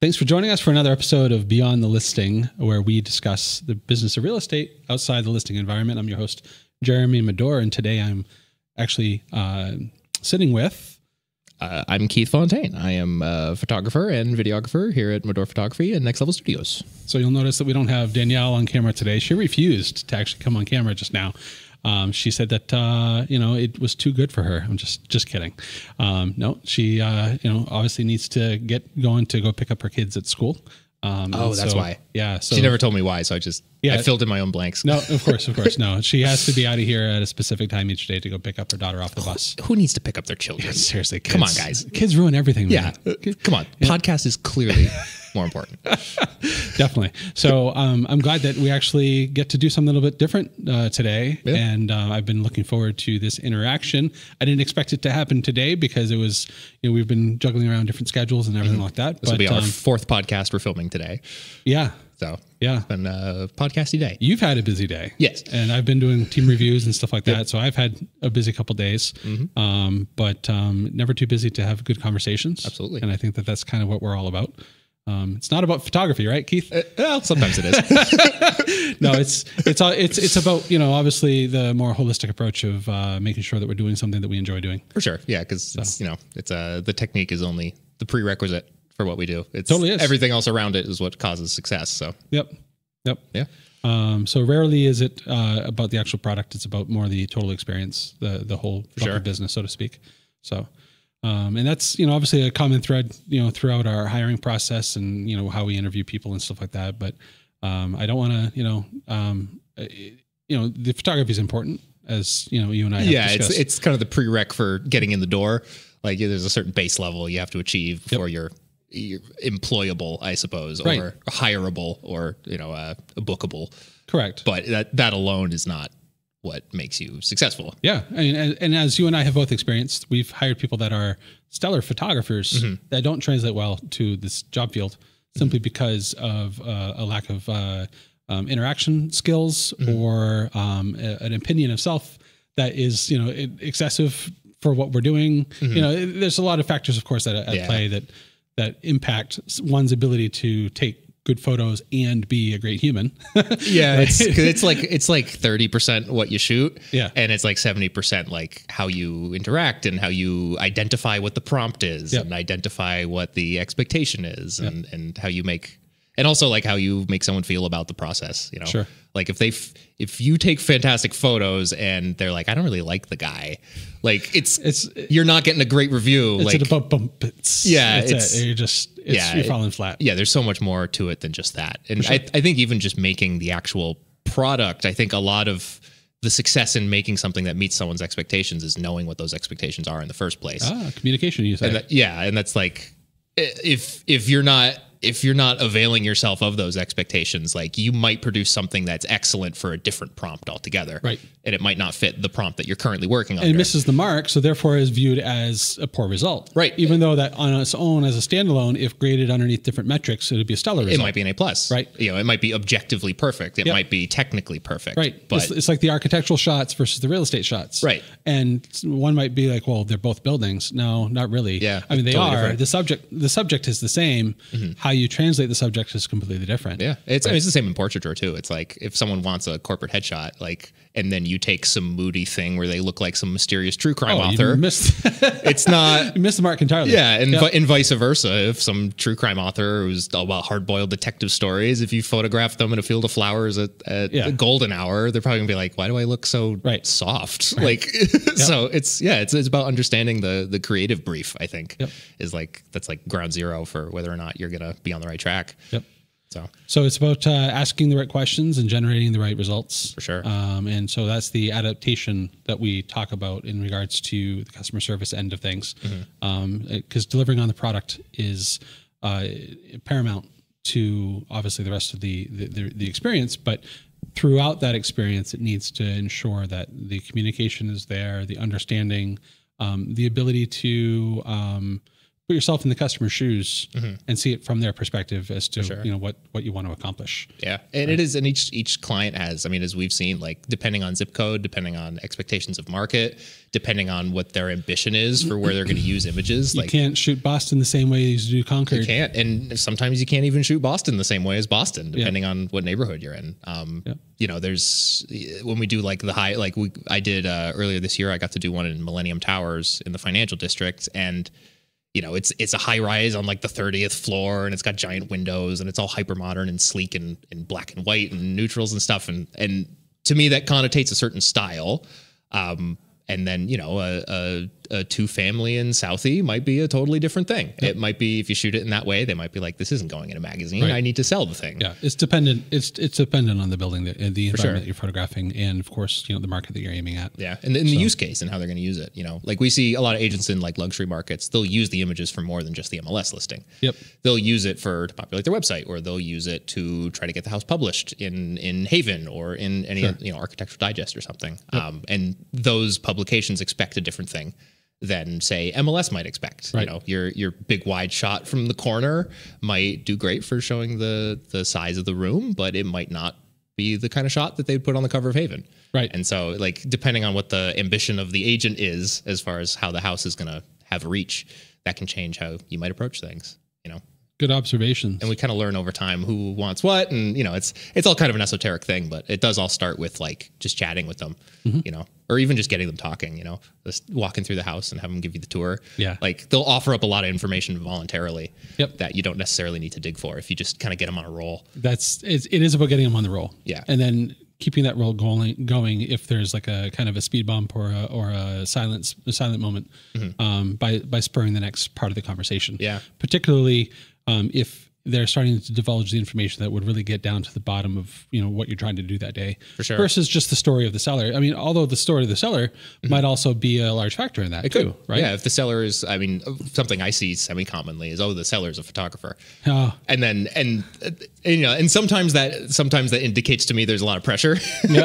Thanks for joining us for another episode of Beyond the Listing, where we discuss the business of real estate outside the listing environment. I'm your host, Jeremy Madore, and today I'm actually sitting with... I'm Keith Fontaine. I am a photographer and videographer here at Madore Photography and Next Level Studios. So you'll notice that we don't have Danielle on camera today. She refused to actually come on camera just now. She said that, it was too good for her. I'm just kidding. No, she, obviously needs to get going to go pick up her kids at school. That's why. Yeah. So she never told me why. So I filled in my own blanks. No, of course. No, she has to be out of here at a specific time each day to go pick up her daughter off the bus. Who needs to pick up their children? Yeah, seriously. Kids, come on, guys. Kids ruin everything. Man. Yeah. Come on. Yeah. Podcast is clearly more important. Definitely. So I'm glad that we actually get to do something a little bit different today. Yeah. And I've been looking forward to this interaction. I didn't expect it to happen today because it was, we've been juggling around different schedules and everything like that. This will be our fourth podcast we're filming today. Yeah. So yeah, it's been a podcasty day. You've had a busy day. Yes. And I've been doing team reviews and stuff like that. So I've had a busy couple of days, but never too busy to have good conversations. Absolutely. And I think that that's kind of what we're all about. It's not about photography, right, Keith? Well, sometimes it is. No, it's about, obviously the more holistic approach of making sure that we're doing something that we enjoy doing. For sure. Yeah. Cause it's the technique is only the prerequisite for what we do. It's totally is. Everything else around it is what causes success. So Yep. Yeah. So rarely is it about the actual product. It's about more the total experience, the whole business, so to speak. So, and that's, obviously a common thread, throughout our hiring process and, how we interview people and stuff like that. But I don't want to, the photography is important, as, you and I have discussed. It's kind of the prereq for getting in the door. Like there's a certain base level you have to achieve before you're employable, I suppose, or hireable, or bookable. Correct. But that alone is not what makes you successful. Yeah, and as you and I have both experienced, we've hired people that are stellar photographers that don't translate well to this job field simply because of a lack of interaction skills or an opinion of self that is excessive for what we're doing. There's a lot of factors, of course, at play that impact one's ability to take good photos and be a great human. Yeah. It's like 30% what you shoot. Yeah. And it's like 70% like how you interact and how you identify what the prompt is and identify what the expectation is and how you make, and also like how you make someone feel about the process, Sure. Like if you take fantastic photos and they're like, I don't really like the guy, like you're not getting a great review. It's about you're falling flat. Yeah. There's so much more to it than just that. And I think even just making the actual product, I think a lot of the success in making something that meets someone's expectations is knowing what those expectations are in the first place. Communication, you say. And that's like, if you're not availing yourself of those expectations, like you might produce something that's excellent for a different prompt altogether. Right. And it might not fit the prompt that you're currently working on. And misses the mark, so therefore is viewed as a poor result. Right. Even though that on its own as a standalone, if graded underneath different metrics, it would be a stellar result. It might be an A+. Right. It might be objectively perfect. It might be technically perfect. Right. But it's like the architectural shots versus the real estate shots. Right. And one might be like, well, they're both buildings. No, not really. Yeah. I mean, they totally are. Different. The subject is the same. How you translate the subject is completely different. Yeah. It's the same in portraiture too. It's like if someone wants a corporate headshot, and then you take some moody thing where they look like some mysterious true crime author. It's not. You missed the mark entirely. Yeah, and vice versa. If some true crime author who's all about hard-boiled detective stories, if you photograph them in a field of flowers at the golden hour, they're probably gonna be like, "Why do I look so soft?" Right. So it's about understanding the creative brief. I think is that's ground zero for whether or not you're gonna be on the right track. Yep. So it's about asking the right questions and generating the right results. For sure. And so that's the adaptation that we talk about in regards to the customer service end of things. Because delivering on the product is paramount to obviously the rest of the experience, but throughout that experience, it needs to ensure that the communication is there, the understanding, the ability to put yourself in the customer's shoes and see it from their perspective as to, sure. what you want to accomplish. Yeah. And it is, and each client has, I mean, as we've seen, like depending on zip code, depending on expectations of market, depending on what their ambition is for where they're going to use images. You can't shoot Boston the same way as you do Concord. You can't. And sometimes you can't even shoot Boston the same way as Boston, depending on what neighborhood you're in. There's, when we do like the high, like I did earlier this year, I got to do one in Millennium Towers in the financial district, and it's a high rise on like the 30th floor, and it's got giant windows, and it's all hyper modern and sleek and black and white and neutrals and stuff. And to me, that connotates a certain style. And then, a two-family in Southie might be a totally different thing. Yep. It might be, if you shoot it in that way, they might be like, this isn't going in a magazine. Right. I need to sell the thing. Yeah, it's dependent. It's dependent on the building, the environment that you're photographing, and of course, the market that you're aiming at. Yeah, and the use case and how they're going to use it. Like we see a lot of agents in like luxury markets, they'll use the images for more than just the MLS listing. Yep. They'll use it to populate their website, or they'll use it to try to get the house published in Haven or in any Architectural Digest or something. Yep. And those publications expect a different thing than say MLS might expect. Right. Your big wide shot from the corner might do great for showing the size of the room, but it might not be the kind of shot that they'd put on the cover of Haven. Right. And so like depending on what the ambition of the agent is as far as how the house is going to have reach, that can change how you might approach things. Good observations. And we kind of learn over time who wants what, and it's all kind of an esoteric thing, but it does all start with like just chatting with them, or even just getting them talking, just walking through the house and have them give you the tour. Yeah. Like they'll offer up a lot of information voluntarily that you don't necessarily need to dig for if you just kind of get them on a roll. It is about getting them on the roll. Yeah. And then keeping that roll going if there's like a kind of a speed bump or a silent moment, by spurring the next part of the conversation. Yeah. Particularly if they're starting to divulge the information that would really get down to the bottom of what you're trying to do that day, for sure, versus just the story of the seller. I mean, although the story of the seller might also be a large factor in that too, right? Yeah, if the seller is, I mean, something I see semi-commonly is, the seller's a photographer, and sometimes that indicates to me there's a lot of pressure,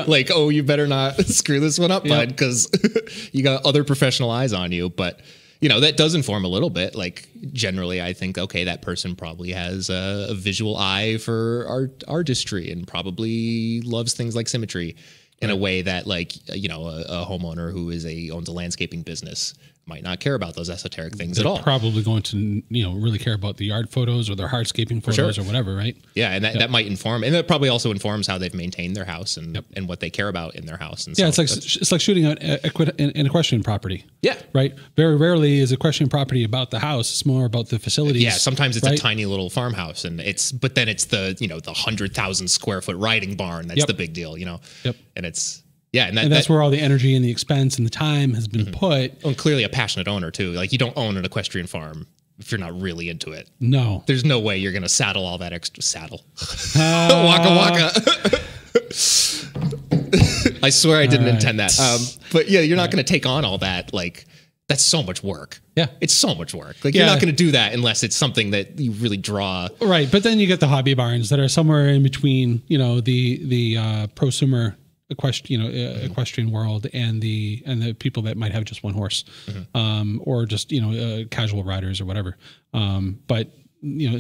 like, you better not screw this one up, bud, because you got other professional eyes on you, but. That does inform a little bit. Like generally, I think, okay, that person probably has a visual eye for artistry and probably loves things like symmetry in a way that, like, a homeowner who owns a landscaping business might not care about those esoteric things at all. Probably going to, really care about the yard photos or their hardscaping photos or whatever, right? Yeah, and that might inform, and that probably also informs how they've maintained their house and what they care about in their house. And it's like shooting an equestrian property. Yeah, right. Very rarely is equestrian property about the house. It's more about the facilities. Yeah, sometimes it's a tiny little farmhouse, and but then it's the the 100,000 square foot riding barn that's the big deal. Yep, and it's. Yeah, and that's where all the energy and the expense and the time has been put. And clearly a passionate owner, too. Like, you don't own an equestrian farm if you're not really into it. No. There's no way you're going to saddle all that extra saddle. Waka waka. I swear I didn't intend that. But yeah, you're not going to take on all that. Like, that's so much work. Yeah. It's so much work. Like, you're not going to do that unless it's something that you really draw. Right. But then you get the hobby barns that are somewhere in between, the prosumer equestrian world and the people that might have just one horse, or just casual riders or whatever. But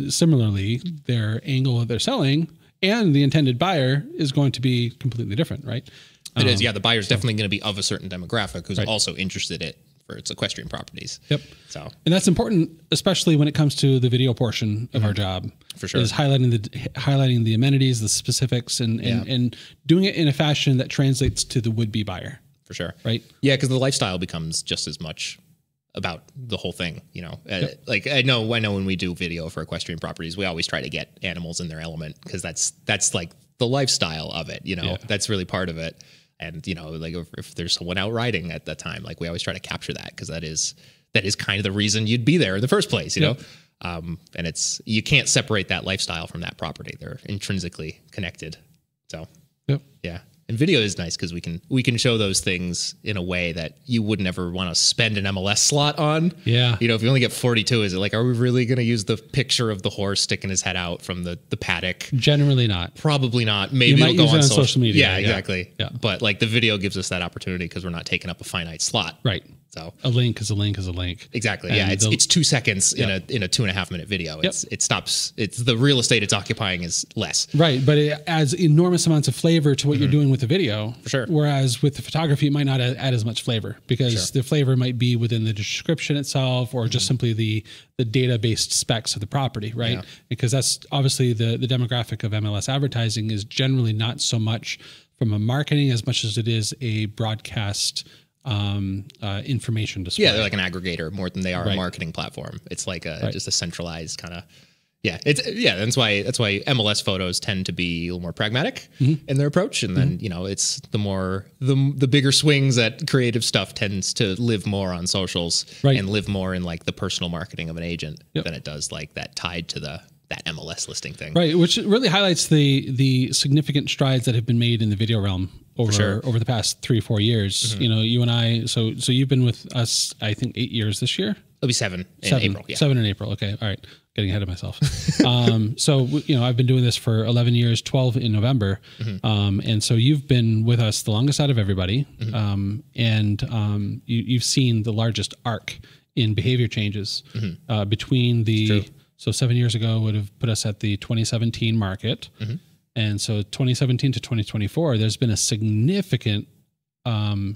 similarly, their angle that they're selling and the intended buyer is going to be completely different, right? It is. Yeah, the buyer's definitely going to be of a certain demographic who's also interested for its equestrian properties. Yep. So, and that's important, especially when it comes to the video portion of our job. For sure, is highlighting the amenities, the specifics, and doing it in a fashion that translates to the would-be buyer. For sure, right? Yeah, because the lifestyle becomes just as much about the whole thing. Like I know when we do video for equestrian properties, we always try to get animals in their element because that's like the lifestyle of it. That's really part of it. And like if there's someone out riding at that time, like we always try to capture that because that is kind of the reason you'd be there in the first place, know. And you can't separate that lifestyle from that property; they're intrinsically connected. So, yeah. And video is nice because we can show those things in a way that you would never want to spend an MLS slot on. Yeah. If you only get 42, is it like, are we really going to use the picture of the horse sticking his head out from the paddock? Generally not. Probably not. Maybe it'll go on social media. Yeah, exactly. Yeah. But like the video gives us that opportunity because we're not taking up a finite slot. Right. So a link is a link is a link. Exactly. And yeah. It's 2 seconds in a 2.5 minute video. It stops. It's the real estate it's occupying is less. Right. But it adds enormous amounts of flavor to what you're doing with the video. For sure. Whereas with the photography, it might not add as much flavor because the flavor might be within the description itself or just simply the data-based specs of the property. Right. Yeah. Because that's obviously the demographic of MLS advertising is generally not so much from a marketing as much as it is a broadcast information display. Yeah, they're like an aggregator more than they are a marketing platform. It's like just a centralized kind of that's why MLS photos tend to be a little more pragmatic in their approach, and then it's the bigger swings that creative stuff tends to live more on socials and live more in like the personal marketing of an agent than it does like that tied to that MLS listing thing. Right, which really highlights the significant strides that have been made in the video realm over the past 3-4 years. You and I, so you've been with us, I think 8 years this year. It'll be 7 in April. Yeah. 7 in April. Okay. All right. Getting ahead of myself. So, I've been doing this for 11 years, 12 in November. And so you've been with us the longest out of everybody. And you've seen the largest arc in behavior changes between so 7 years ago would have put us at the 2017 market. And so 2017 to 2024, there's been a significant a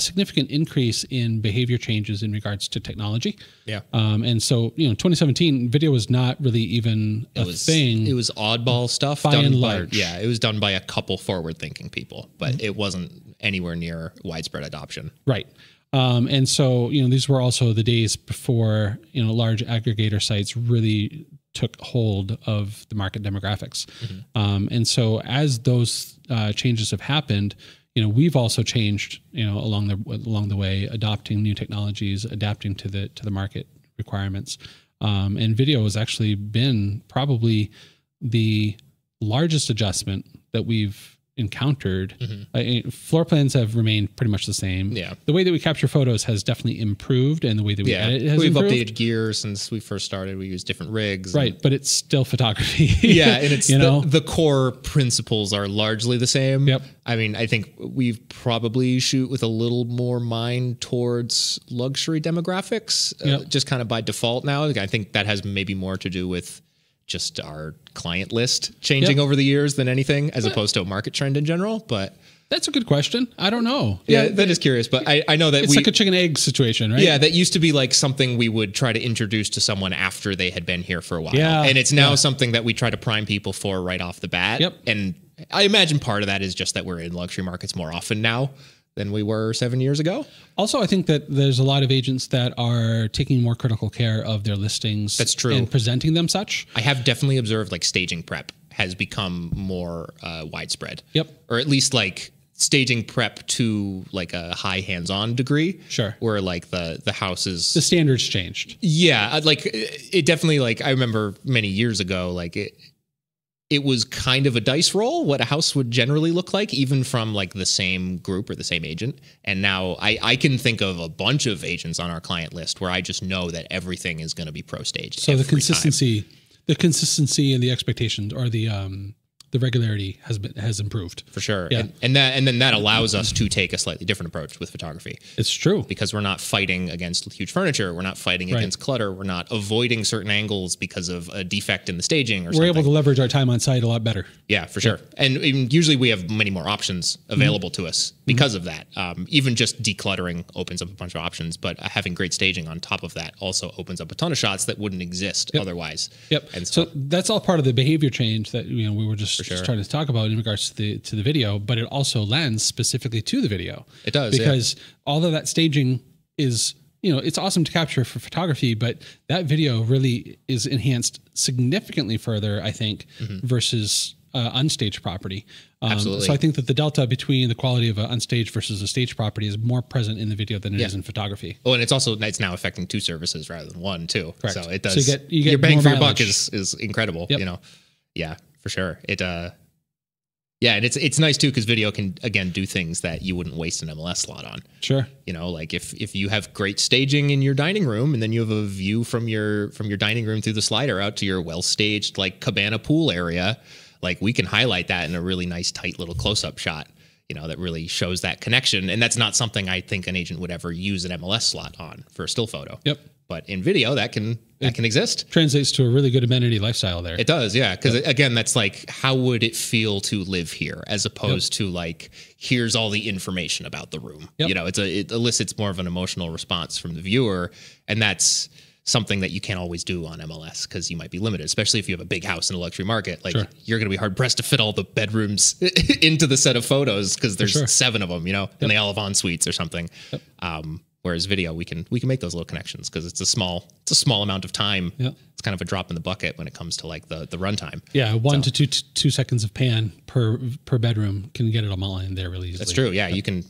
significant increase in behavior changes in regards to technology. Yeah. And so, 2017 video was not really even a thing. It was oddball stuff by and large. It was done by a couple forward thinking people, but it wasn't anywhere near widespread adoption. Right. And so, these were also the days before, large aggregator sites really took hold of the market demographics. And so as those changes have happened, we've also changed, along the way, adopting new technologies, adapting to the market requirements. And video has actually been probably the largest adjustment that we've encountered. Floor plans have remained pretty much the same. Yeah. The way that we capture photos has definitely improved, and the way that we edit has We've improved. updated gear since we first started. We use different rigs. Right, but it's still photography. And it's the core principles are largely the same. Yep. I mean, I think we've probably shoot with a little more mind towards luxury demographics, just kind of by default now. I think that has maybe more to do with just our client list changing over the years than anything, as opposed to a market trend in general. But that's a good question. I don't know. Yeah, that is curious. But I know that it's like a chicken egg situation, right? Yeah, that used to be like something we would try to introduce to someone after they had been here for a while. Yeah, and it's now something that we try to prime people for right off the bat. Yep. And I imagine part of that is just that we're in luxury markets more often now than we were 7 years ago. Also, I think that there's a lot of agents that are taking more critical care of their listings. That's true. And presenting them such. I have definitely observed like staging prep has become more widespread. Yep. Or at least like staging prep to like a high hands-on degree. Sure. Where like the house is... The standards changed. Yeah. Like it definitely, like I remember many years ago, like it was kind of a dice roll what a house would generally look like, even from like the same group or the same agent. And now I can think of a bunch of agents on our client list where I just know that everything is going to be pro staged. So the consistency and the expectations, or the regularity has improved for sure. Yeah. And then that allows us to take a slightly different approach with photography. It's true, because we're not fighting against huge furniture. We're not fighting against clutter. We're not avoiding certain angles because of a defect in the staging or something. We're able to leverage our time on site a lot better. Yeah, for sure. And usually we have many more options available to us because of that. Even just decluttering opens up a bunch of options, but having great staging on top of that also opens up a ton of shots that wouldn't exist otherwise. Yep. And so that's all part of the behavior change that we were just trying to talk about in regards to the video, but it also lends specifically to the video. It does, because all of that staging is, it's awesome to capture for photography, but that video really is enhanced significantly further, I think, versus unstaged property. Absolutely. So I think that the delta between the quality of an unstaged versus a staged property is more present in the video than it is in photography. Oh, and it's now affecting two services rather than one too. Correct. So it does. So you get your bang more for your buck mileage. is incredible. Yep. Yeah, for sure. And it's nice too because video can again do things that you wouldn't waste an MLS slot on. Sure. Like if you have great staging in your dining room and then you have a view from your dining room through the slider out to your well staged like cabana pool area, like we can highlight that in a really nice tight little close up shot. that really shows that connection. And that's not something I think an agent would ever use an MLS slot on for a still photo. Yep. But in video, that can exist. Translates to a really good amenity lifestyle there. It does, yeah. Because again, that's like, how would it feel to live here, as opposed to like, here's all the information about the room. Yep. It elicits more of an emotional response from the viewer, and that's something that you can't always do on MLS because you might be limited, especially if you have a big house in a luxury market. Like you're going to be hard pressed to fit all the bedrooms into the set of photos because there's 7 of them, and they all have en suites or something. Yep. Whereas video, we can make those little connections because it's a small amount of time. Yep. It's kind of a drop in the bucket when it comes to like the runtime. Yeah, 1 to 2 seconds of pan per bedroom can get it all in there really easily. That's true. Yeah, you can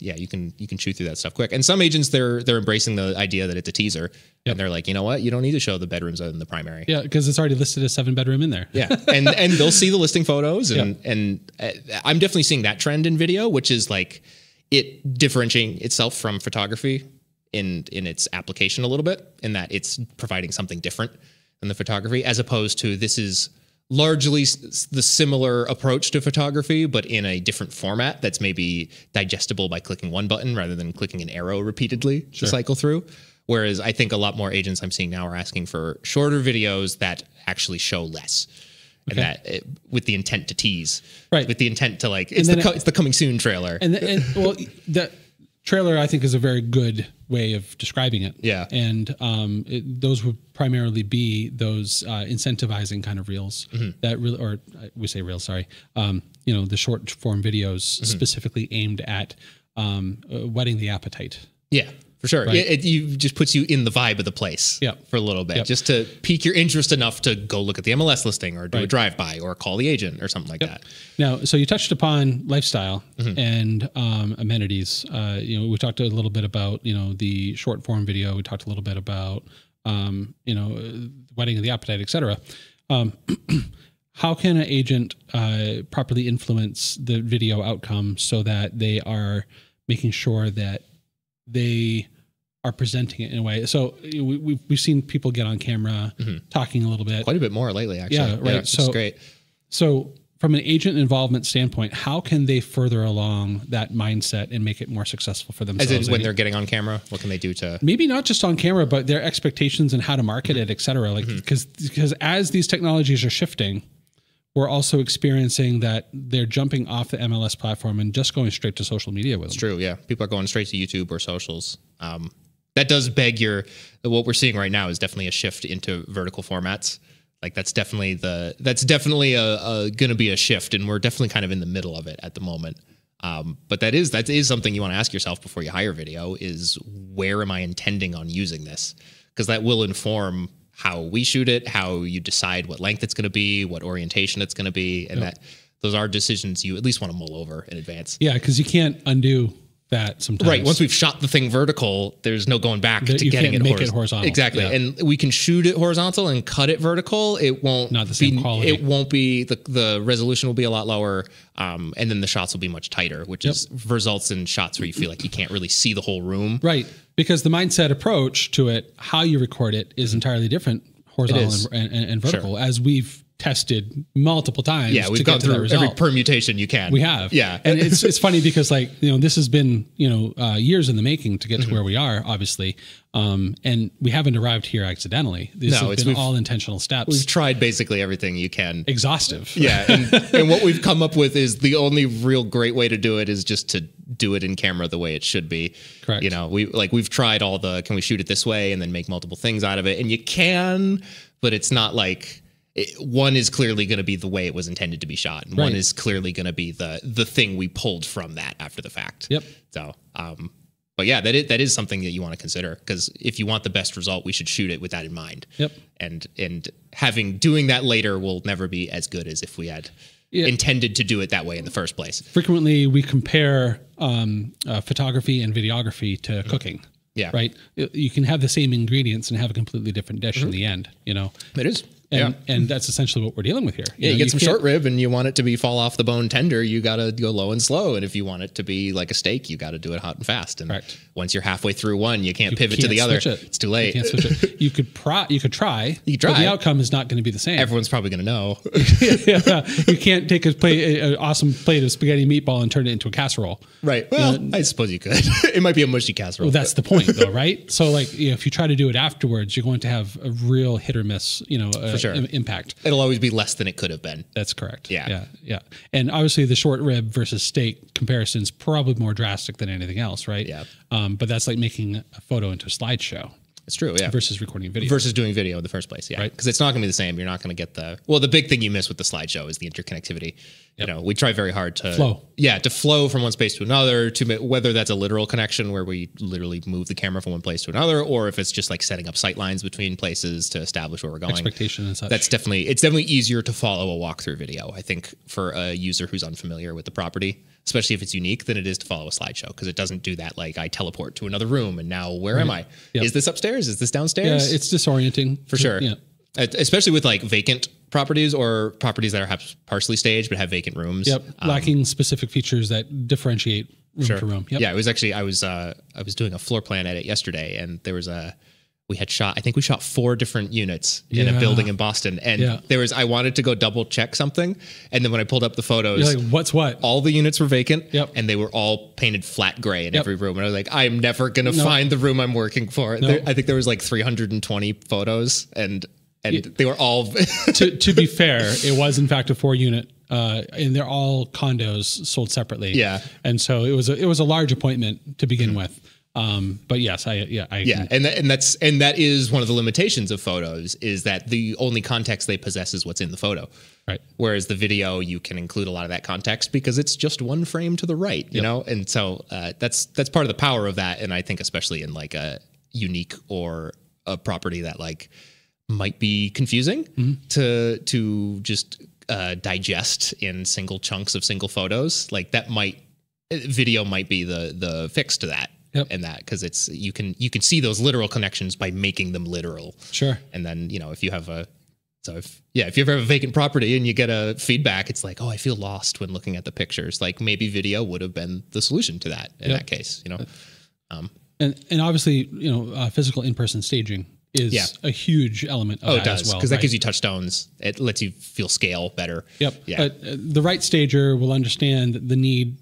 chew through that stuff quick. And some agents they're embracing the idea that it's a teaser, and they're like, you know what, you don't need to show the bedrooms other than the primary. Yeah, because it's already listed as 7 bedroom in there. Yeah, and they'll see the listing photos, and I'm definitely seeing that trend in video, which is like it differentiating itself from photography in its application a little bit, in that it's providing something different than the photography, as opposed to this is largely the similar approach to photography, but in a different format that's maybe digestible by clicking one button rather than clicking an arrow repeatedly to cycle through. Whereas I think a lot more agents I'm seeing now are asking for shorter videos that actually show less. And that with the intent to tease, with the intent to like, it's the coming soon trailer. And the trailer, I think, is a very good way of describing it. Yeah. And those would primarily be those incentivizing kind of reels that really, or we say reels, sorry, the short form videos specifically aimed at whetting the appetite. Yeah. For sure. Right. It just puts you in the vibe of the place for a little bit, just to pique your interest enough to go look at the MLS listing or do a drive-by or call the agent or something like that. Now, so you touched upon lifestyle and amenities. We talked a little bit about, the short form video. We talked a little bit about, whetting of the appetite, et cetera. How can an agent properly influence the video outcome so that they are making sure that they are presenting it in a way? So we've seen people get on camera talking a little bit, quite a bit more lately, actually. Yeah, right. Yeah, so great. So from an agent involvement standpoint, how can they further along that mindset and make it more successful for themselves? As in when they're getting on camera, what can they do to maybe not just on camera, but their expectations and how to market it, et cetera? Like because as these technologies are shifting, we're also experiencing that they're jumping off the MLS platform and just going straight to social media with them. It's true, yeah. People are going straight to YouTube or socials. That does beg what we're seeing right now is definitely a shift into vertical formats. Like that's definitely going to be a shift, and we're definitely kind of in the middle of it at the moment. But that is something you want to ask yourself before you hire video is, where am I intending on using this? Because that will inform how we shoot it, how you decide what length it's going to be, what orientation it's going to be. And those are decisions you at least want to mull over in advance. Yeah, because you can't undo that sometimes. Right. Once we've shot the thing vertical, there's no going back to getting it horizontal. Exactly. Yeah. And we can shoot it horizontal and cut it vertical. It won't not the same quality. It won't be the resolution will be a lot lower. And then the shots will be much tighter, which results in shots where you feel like you can't really see the whole room. Right. Because the mindset approach to it, how you record it, is entirely different horizontal and vertical, as we've tested multiple times. Yeah, we've gone through every permutation you can. We have. Yeah. And it's funny because this has been, years in the making to get to where we are, obviously. And we haven't arrived here accidentally. It's been all intentional steps. We've tried basically everything you can. Exhaustive. Yeah. And what we've come up with is the only real great way to do it is just to do it in camera the way it should be. Correct. We've tried all can we shoot it this way and then make multiple things out of it? And you can, but it's not like, one is clearly going to be the way it was intended to be shot, and one is clearly going to be the thing we pulled from that after the fact. Yep. So, but yeah, that is something that you want to consider, because if you want the best result, we should shoot it with that in mind. Yep. And doing that later will never be as good as if we had intended to do it that way in the first place. Frequently, we compare photography and videography to cooking. Yeah. Right. You can have the same ingredients and have a completely different dish in the end. It is. And that's essentially what we're dealing with here. You get some short rib and you want it to be fall off the bone tender, you got to go low and slow. And if you want it to be like a steak, you got to do it hot and fast. And once you're halfway through one, you can't pivot to the other. It's too late. You can't switch it. You could try, but the outcome is not going to be the same. Everyone's probably going to know. You can't take an awesome plate of spaghetti meatball and turn it into a casserole. Right. Well, I suppose you could. It might be a mushy casserole. Well, that's the point though, right? So like, if you try to do it afterwards, you're going to have a real hit or miss, for sure. Impact. It'll always be less than it could have been. That's correct. Yeah. And obviously the short rib versus steak comparison is probably more drastic than anything else, right? Yeah. But that's like making a photo into a slideshow. It's true, yeah. Versus recording video. Versus doing video in the first place, yeah. Right. Because it's not going to be the same. You're not going to get the big thing you miss with the slideshow is the interconnectivity. Yep. We try very hard to flow. Yeah, to flow from one space to another, whether that's a literal connection where we literally move the camera from one place to another, or if it's just like setting up sight lines between places to establish where we're going. Expectation and such. It's definitely easier to follow a walkthrough video, I think, for a user who's unfamiliar with the property, especially if it's unique, than it is to follow a slideshow, because it doesn't do that. Like I teleport to another room and now where am I? Yep. Is this upstairs? Is this downstairs? Yeah, it's disorienting. For sure. Yeah. Especially with like vacant properties or properties that are partially staged but have vacant rooms. Yep. Lacking specific features that differentiate room to room. Yep. Yeah, it was actually I was doing a floor plan edit yesterday, and there was we shot 4 different units in a building in Boston. And I wanted to go double check something. And then when I pulled up the photos, you're like, what's what? All the units were vacant. Yep. And they were all painted flat gray in every room. And I was like, I'm never going to find the room I'm working for. I think there was like 320 photos and they were all. to be fair, it was in fact a 4-unit. And they're all condos sold separately. Yeah. And so it was a large appointment to begin with. But yes, and that is one of the limitations of photos, is that the only context they possess is what's in the photo. Right. Whereas the video, you can include a lot of that context because it's just one frame to the right, you know? And so, that's part of the power of that. And I think especially in like a unique or a property that like might be confusing to just, digest in single chunks of single photos, like video might be the fix to that. Yep. And that, because you can see those literal connections by making them literal. Sure. And then if you have if you ever have a vacant property and you get a feedback, it's like, oh, I feel lost when looking at the pictures. Like maybe video would have been the solution to that in that case. And obviously physical in-person staging is a huge element of that it does, as well. Because that gives you touchstones. It lets you feel scale better. Yep. Yeah. The right stager will understand the need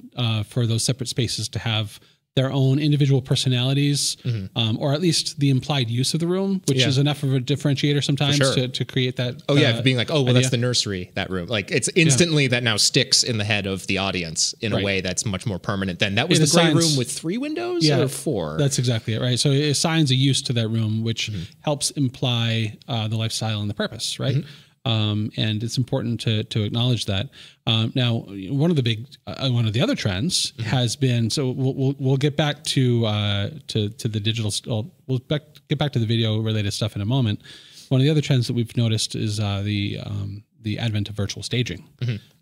for those separate spaces to have their own individual personalities, or at least the implied use of the room, which is enough of a differentiator sometimes to create that. Oh yeah, being like, that's the nursery, that room. Like it's instantly that now sticks in the head of the audience in a way that's much more permanent than that was the gray room with 3 windows or 4. That's exactly it, right? So it assigns a use to that room, which helps imply the lifestyle and the purpose, right? And it's important to acknowledge that. Now, one of the other trends has been, so we'll get back to the digital. We'll get back to the video related stuff in a moment. One of the other trends that we've noticed is the advent of virtual staging.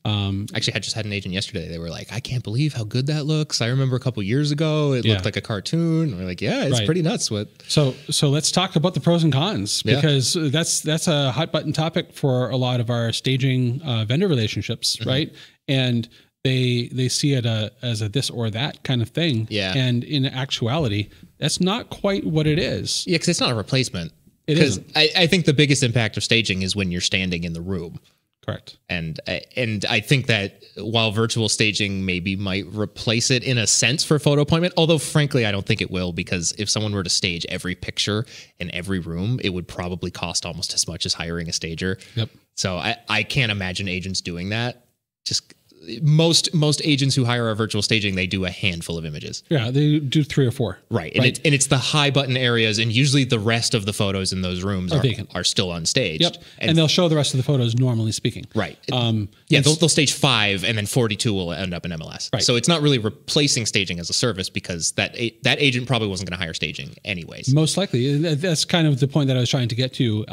Actually, I just had an agent yesterday. They were like, I can't believe how good that looks. I remember a couple years ago, it looked like a cartoon. And we're like, it's pretty nuts. So let's talk about the pros and cons, because that's a hot button topic for a lot of our staging vendor relationships, right? And they see it as a this or that kind of thing. Yeah. And in actuality, that's not quite what it is. Yeah, because it's not a replacement. It isn't. I think the biggest impact of staging is when you're standing in the room. Correct. And I think that while virtual staging maybe might replace it in a sense for photo appointment, although frankly, I don't think it will, because if someone were to stage every picture in every room, it would probably cost almost as much as hiring a stager. Yep. So I can't imagine agents doing that. Just most agents who hire our virtual staging, they do a handful of images. Yeah, they do 3 or 4. Right. And it's the high button areas, and usually the rest of the photos in those rooms are still unstaged. Yep. And they'll show the rest of the photos normally speaking. Right. They'll stage 5 and then 42 will end up in MLS. Right. So it's not really replacing staging as a service, because that agent probably wasn't going to hire staging anyways. Most likely. That's kind of the point that I was trying to get to.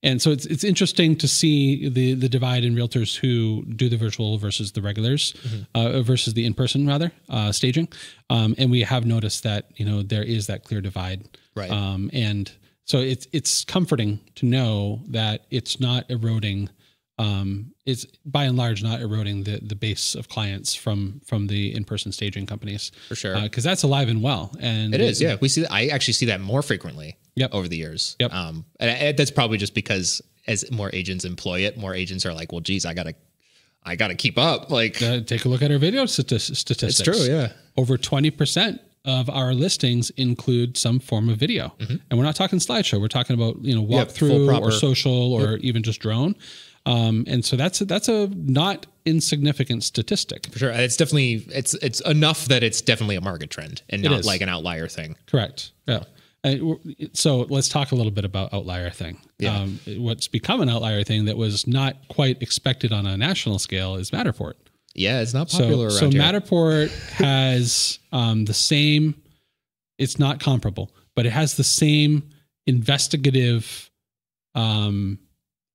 And so it's interesting to see the divide in realtors who do the virtual versus the regulars, versus the in-person rather staging. And we have noticed that there is that clear divide. Right. And So it's comforting to know that it's not eroding. It's by and large not eroding the base of clients from the in-person staging companies. For sure. Because that's alive and well. And it is, yeah. I actually see that more frequently over the years. Yep. And that's probably just because as more agents employ it, more agents are like, well, geez, I gotta keep up. Like, take a look at our video statistics. It's true, yeah. Over 20% of our listings include some form of video. And we're not talking slideshow. We're talking about, walkthrough or social or even just drone. And so that's a not insignificant statistic. For sure. It's definitely, it's enough that it's definitely a market trend and not like an outlier thing. Correct. Yeah. So let's talk a little bit about outlier thing. Yeah. What's become an outlier thing that was not quite expected on a national scale is Matterport. Yeah, it's not popular around so here. Matterport has the same, it's not comparable, but it has the same investigative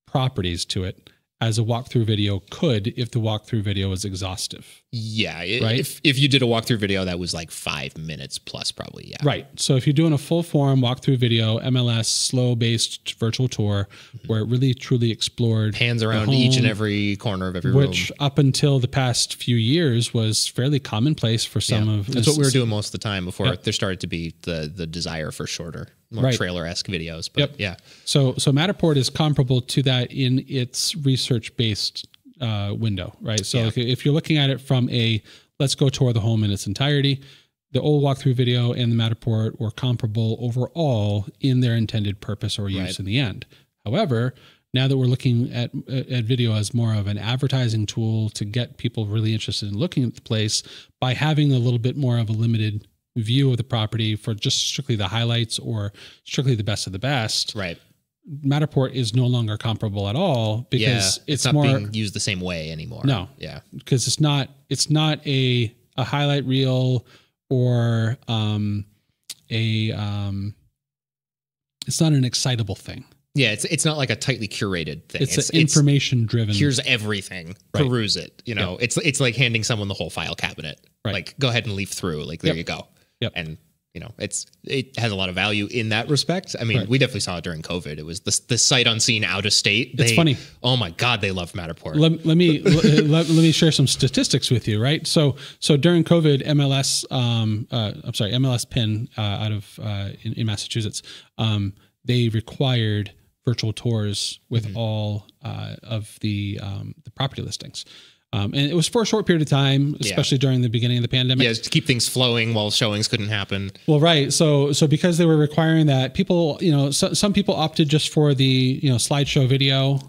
properties to it as a walkthrough video could if the walkthrough video was exhaustive. Yeah. Right? If you did a walkthrough video that was like 5 minutes plus, probably. Yeah. Right. So if you're doing a full form walkthrough video, MLS, slow based virtual tour, where it really truly explored hands around each and every corner of every room, which up until the past few years was fairly commonplace for some of that's what we were doing most of the time before there started to be the desire for shorter, more trailer-esque videos. But yeah. So Matterport is comparable to that in its research-based window, right? So if you're looking at it from a let's go tour the home in its entirety, the old walkthrough video and the Matterport were comparable overall in their intended purpose or use in the end. However, now that we're looking at video as more of an advertising tool to get people really interested in looking at the place by having a little bit more of a limited view of the property for just strictly the highlights or strictly the best of the best. Right. Matterport is no longer comparable at all because it's not more being used the same way anymore. No. Yeah. Because it's not a highlight reel or it's not an excitable thing. Yeah, it's not like a tightly curated thing. It's information driven. Here's everything. Peruse it. It's like handing someone the whole file cabinet. Right. Like, go ahead and leaf through. Like, there you go. Yep. And it has a lot of value in that respect. I mean, we definitely saw it during COVID. It was the sight unseen out of state. It's funny. Oh my God, they love Matterport. Let me share some statistics with you. Right. So during COVID, MLS PIN out of in Massachusetts, they required virtual tours with all of the property listings. And it was for a short period of time, especially during the beginning of the pandemic. Yeah, to keep things flowing while showings couldn't happen. Well, right. So because they were requiring that, people, some people opted just for the, slideshow video.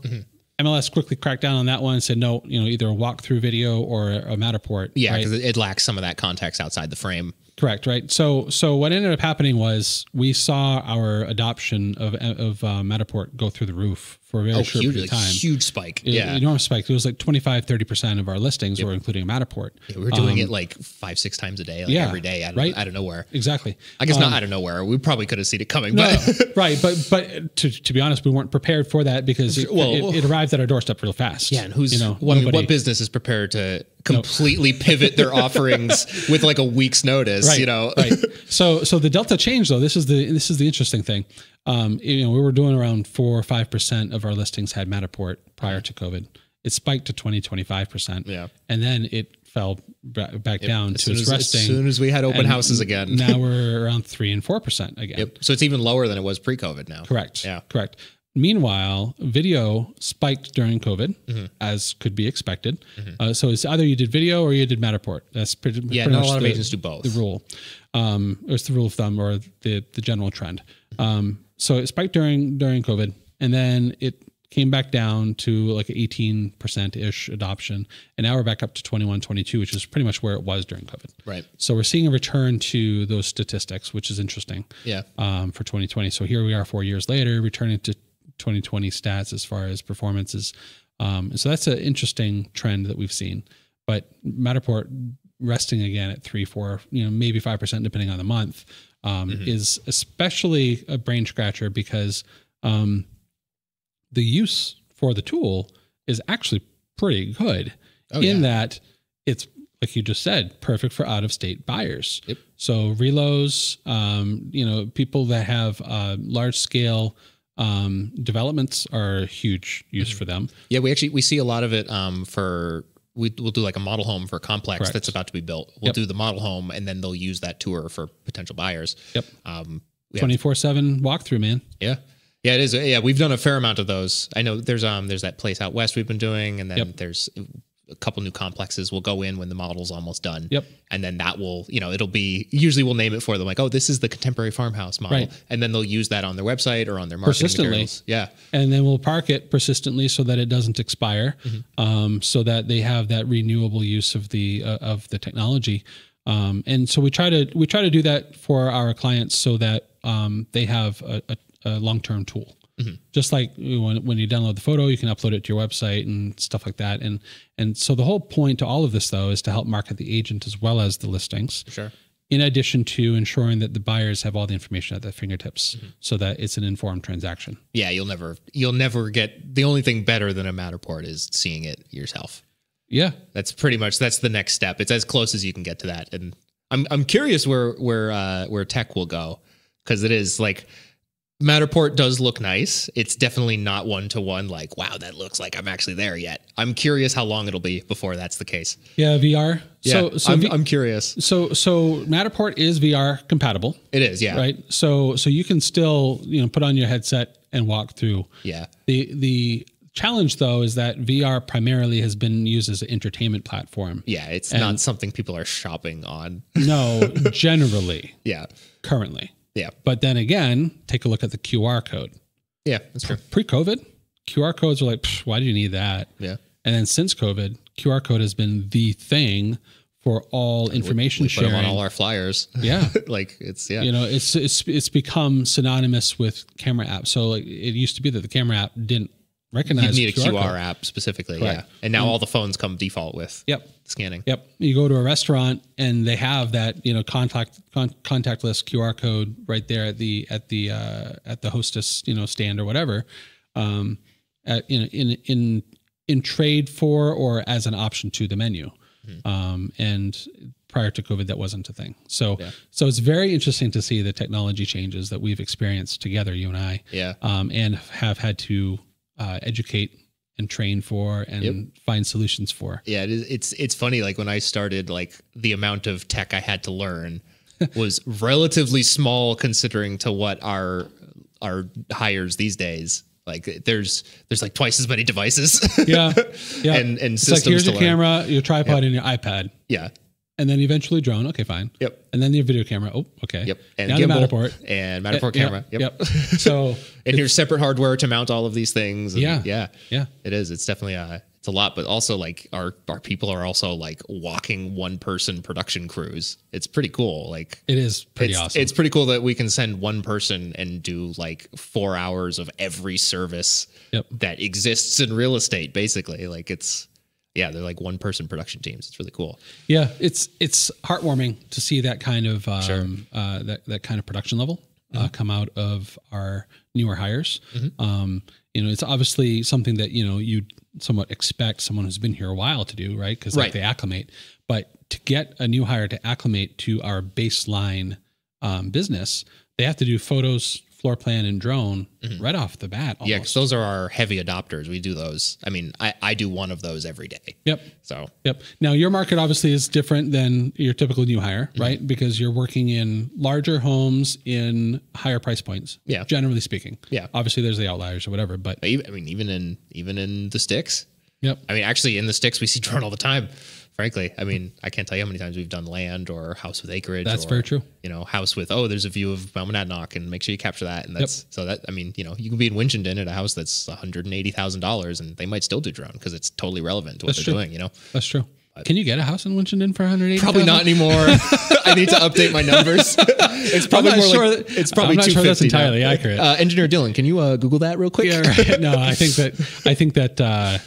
MLS quickly cracked down on that one and said, no, either a walkthrough video or a Matterport. Yeah, because it lacks some of that context outside the frame. Correct. Right. So what ended up happening was we saw our adoption of Matterport go through the roof for a very short period of time. Huge spike. Enormous spike. It was like 25-30% of our listings were including a Matterport. Yeah, we were doing it like 5-6 times a day, every day out of nowhere. Exactly. I guess not out of nowhere. We probably could have seen it coming. But right. But to be honest, we weren't prepared for that because it arrived at our doorstep real fast. Yeah. And what business is prepared to completely pivot their offerings with like a week's notice, Right. So the delta change though, this is the interesting thing. We were doing around 4 or 5% of our listings had Matterport prior to COVID. It spiked to 20-25%. Yeah. And then it fell back down to its resting. As soon as we had open houses again. Now we're around 3 and 4% again. Yep. So it's even lower than it was pre-COVID now. Correct. Yeah. Correct. Meanwhile, video spiked during COVID, as could be expected. So it's either you did video or you did Matterport. That's pretty not much a lot of agents do both. The rule, it's the rule of thumb or the general trend. So it spiked during COVID, and then it came back down to like 18% adoption, and now we're back up to 21, 22, which is pretty much where it was during COVID. Right. So we're seeing a return to those statistics, which is interesting. Yeah. For 2020. So here we are 4 years later, returning to 2020 stats as far as performances. So that's an interesting trend that we've seen. But Matterport resting again at 3, 4, maybe 5%, depending on the month, is especially a brain scratcher because the use for the tool is actually pretty good that it's like you just said, perfect for out-of-state buyers. Yep. So relos, people that have large-scale developments are a huge use for them. Yeah, we see a lot of it we'll do like a model home for a complex that's about to be built. We'll do the model home, and then they'll use that tour for potential buyers. Yep. 24/7 walkthrough, man. Yeah. Yeah, it is. Yeah, we've done a fair amount of those. I know there's that place out west we've been doing, and then there's a couple new complexes. We'll go in when the model's almost done. Yep. And then that will, it'll be, usually we'll name it for them, like, oh, this is the contemporary farmhouse model. Right. And then they'll use that on their website or on their marketing materials. Yeah. And then we'll park it persistently so that it doesn't expire, so that they have that renewable use of the technology. And so we try to do that for our clients so that they have a long-term tool. Just like when you download the photo, you can upload it to your website and stuff like that. And so the whole point to all of this, though, is to help market the agent as well as the listings. Sure. In addition to ensuring that the buyers have all the information at their fingertips, so that it's an informed transaction. Yeah, you'll never get, the only thing better than a Matterport is seeing it yourself. Yeah, that's the next step. It's as close as you can get to that. And I'm curious where tech will go, because it is like, Matterport does look nice. It's definitely not one-to-one, like, wow, that looks like I'm actually there yet. I'm curious how long it'll be before that's the case. Yeah, VR. Yeah, I'm curious. So Matterport is VR compatible. It is, yeah. Right. So you can still, put on your headset and walk through. Yeah. The challenge, though, is that VR primarily has been used as an entertainment platform. Yeah, it's not something people are shopping on. No, generally. Yeah. Currently. Yeah. But then again, take a look at the QR code. Yeah, that's true. Pre-COVID, QR codes are like, why do you need that? Yeah. And then since COVID, QR code has been the thing for all information sharing. Put them on all our flyers. Yeah. Like it's it's become synonymous with camera apps. So like it used to be that the camera app didn't recognize. You need a QR app specifically. Correct. Yeah. And now all the phones come default with scanning. Yep. You go to a restaurant and they have that, contactless QR code right there at the hostess, stand or whatever, in trade for or as an option to the menu. And prior to COVID, that wasn't a thing. So it's very interesting to see the technology changes that we've experienced together, you and I. Yeah. And have had to educate and train for and find solutions for. Yeah, it's funny. Like when I started, like the amount of tech I had to learn was relatively small considering to what our hires these days. Like there's like twice as many devices. Yeah. and it's systems. Like here's your camera, your tripod, and your iPad. Yeah. And then eventually drone. Okay, fine. Yep. And then your video camera. Oh, okay. Yep. And now gimbal, Matterport. and Matterport camera. Yep. So and here's separate hardware to mount all of these things. And yeah. It is. It's definitely it's a lot, but also like our people are also like walking one person production crews. It's pretty cool. Like it is pretty awesome. It's pretty cool that we can send one person and do like 4 hours of every service that exists in real estate. Basically, like they're like one person production teams. It's really cool. Yeah, it's heartwarming to see that kind of that kind of production level come out of our newer hires. It's obviously something that you somewhat expect someone who's been here a while to do, right? Because they acclimate. But to get a new hire to acclimate to our baseline business, they have to do photos, floor plan, and drone right off the bat. Almost. Yeah, because those are our heavy adopters. We do those. I mean, I do one of those every day. Yep. So. Yep. Now, your market obviously is different than your typical new hire, right? Because you're working in larger homes in higher price points. Yeah. Generally speaking. Yeah. Obviously, there's the outliers or whatever, but even in the sticks. Yep. I mean, actually, in the sticks, we see drone all the time. Frankly, I mean, I can't tell you how many times we've done land or house with acreage. That's very true. House with, there's a view of Mount Monadnock, and make sure you capture that. And that's so that, I mean, you can be in Winchendon at a house that's $180,000 and they might still do drone because it's totally relevant to what they're doing, That's true. Can you get a house in Winchendon for $180,000? Probably not anymore. I need to update my numbers. It's probably more like, it's probably I'm not sure that's $250 entirely accurate. Engineer Dylan, can you Google that real quick? Yeah, right. No, I think that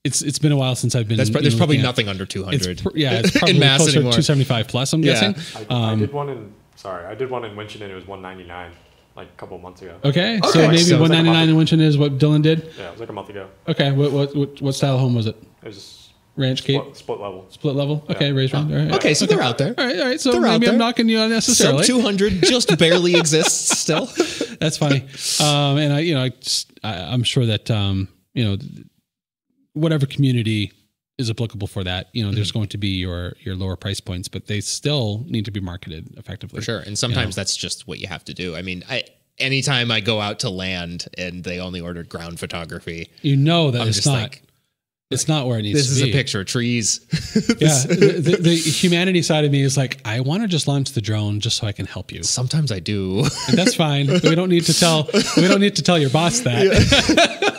it's been a while since I've been. There's probably nothing under 200. It's probably in mass closer anymore. to 275 plus. I'm guessing. I did one in Winchendon. It was $199 like a couple of months ago. Okay. So maybe so $199 in Winchendon is what Dylan did. Yeah, it was like a month ago. Okay, what style home was it? It was Ranch Cape? Split level. Split level? Okay, raised ranch. All right. Okay, so they're out there. All right. So maybe I'm knocking you unnecessarily. Sub 200 just barely exists still. That's funny. And I'm sure that, whatever community is applicable for that, there's going to be your lower price points, but they still need to be marketed effectively. For sure. And sometimes that's just what you have to do. I mean, anytime I go out to land and they only ordered ground photography, that it's not where it needs to be. This is a picture of trees. The humanity side of me is like, I want to just launch the drone just so I can help you. Sometimes I do. And that's fine. We don't need to tell your boss that. Yeah.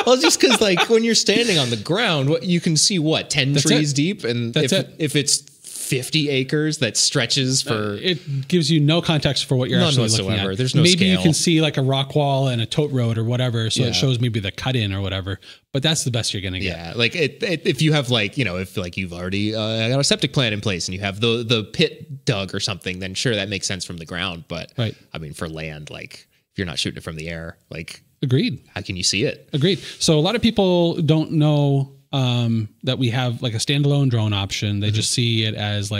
Well, just because when you're standing on the ground, you can see 10 trees deep, and if it's 50 acres that stretches for it gives you no context for what you're actually looking at. There's no maybe scale. You can see a rock wall and a tote road or whatever, so it shows maybe the cut in or whatever, but that's the best you're gonna get. Yeah, if you have if you've already got a septic plan in place and you have the pit dug or something, then sure, that makes sense from the ground. But right. I mean, for land, if you're not shooting it from the air, agreed. How can you see it? Agreed. So a lot of people don't know that we have a standalone drone option. They just see it as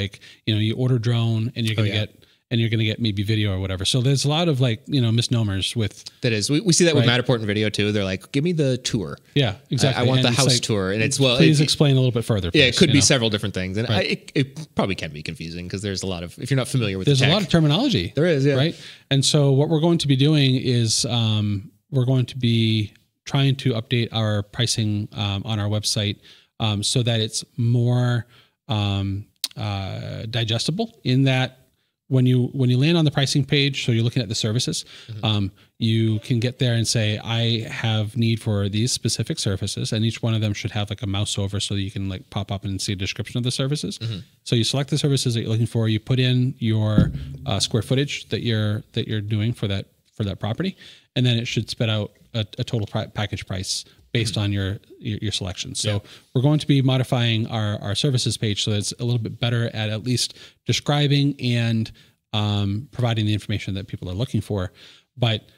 you order drone and you're going to get maybe video or whatever. So there's a lot of misnomers with that. Is we see that with Matterport and video too. They're like, give me the tour. Yeah, exactly. I want the house tour, and it's please explain a little bit further. Yeah, it could be several different things, and it probably can be confusing because there's a lot of, if you're not familiar with there's a lot of terminology. There is, yeah. Right. And so what we're going to be doing is we're going to be trying to update our pricing on our website so that it's more digestible, in that when you land on the pricing page, so you're looking at the services, you can get there and say, I have need for these specific services, and each one of them should have a mouse over so that you can pop up and see a description of the services. So you select the services that you're looking for, you put in your square footage that you're doing for that property, and then it should spit out a total package price based on your selection. So we're going to be modifying our services page so that it's a little bit better at least describing and providing the information that people are looking for. But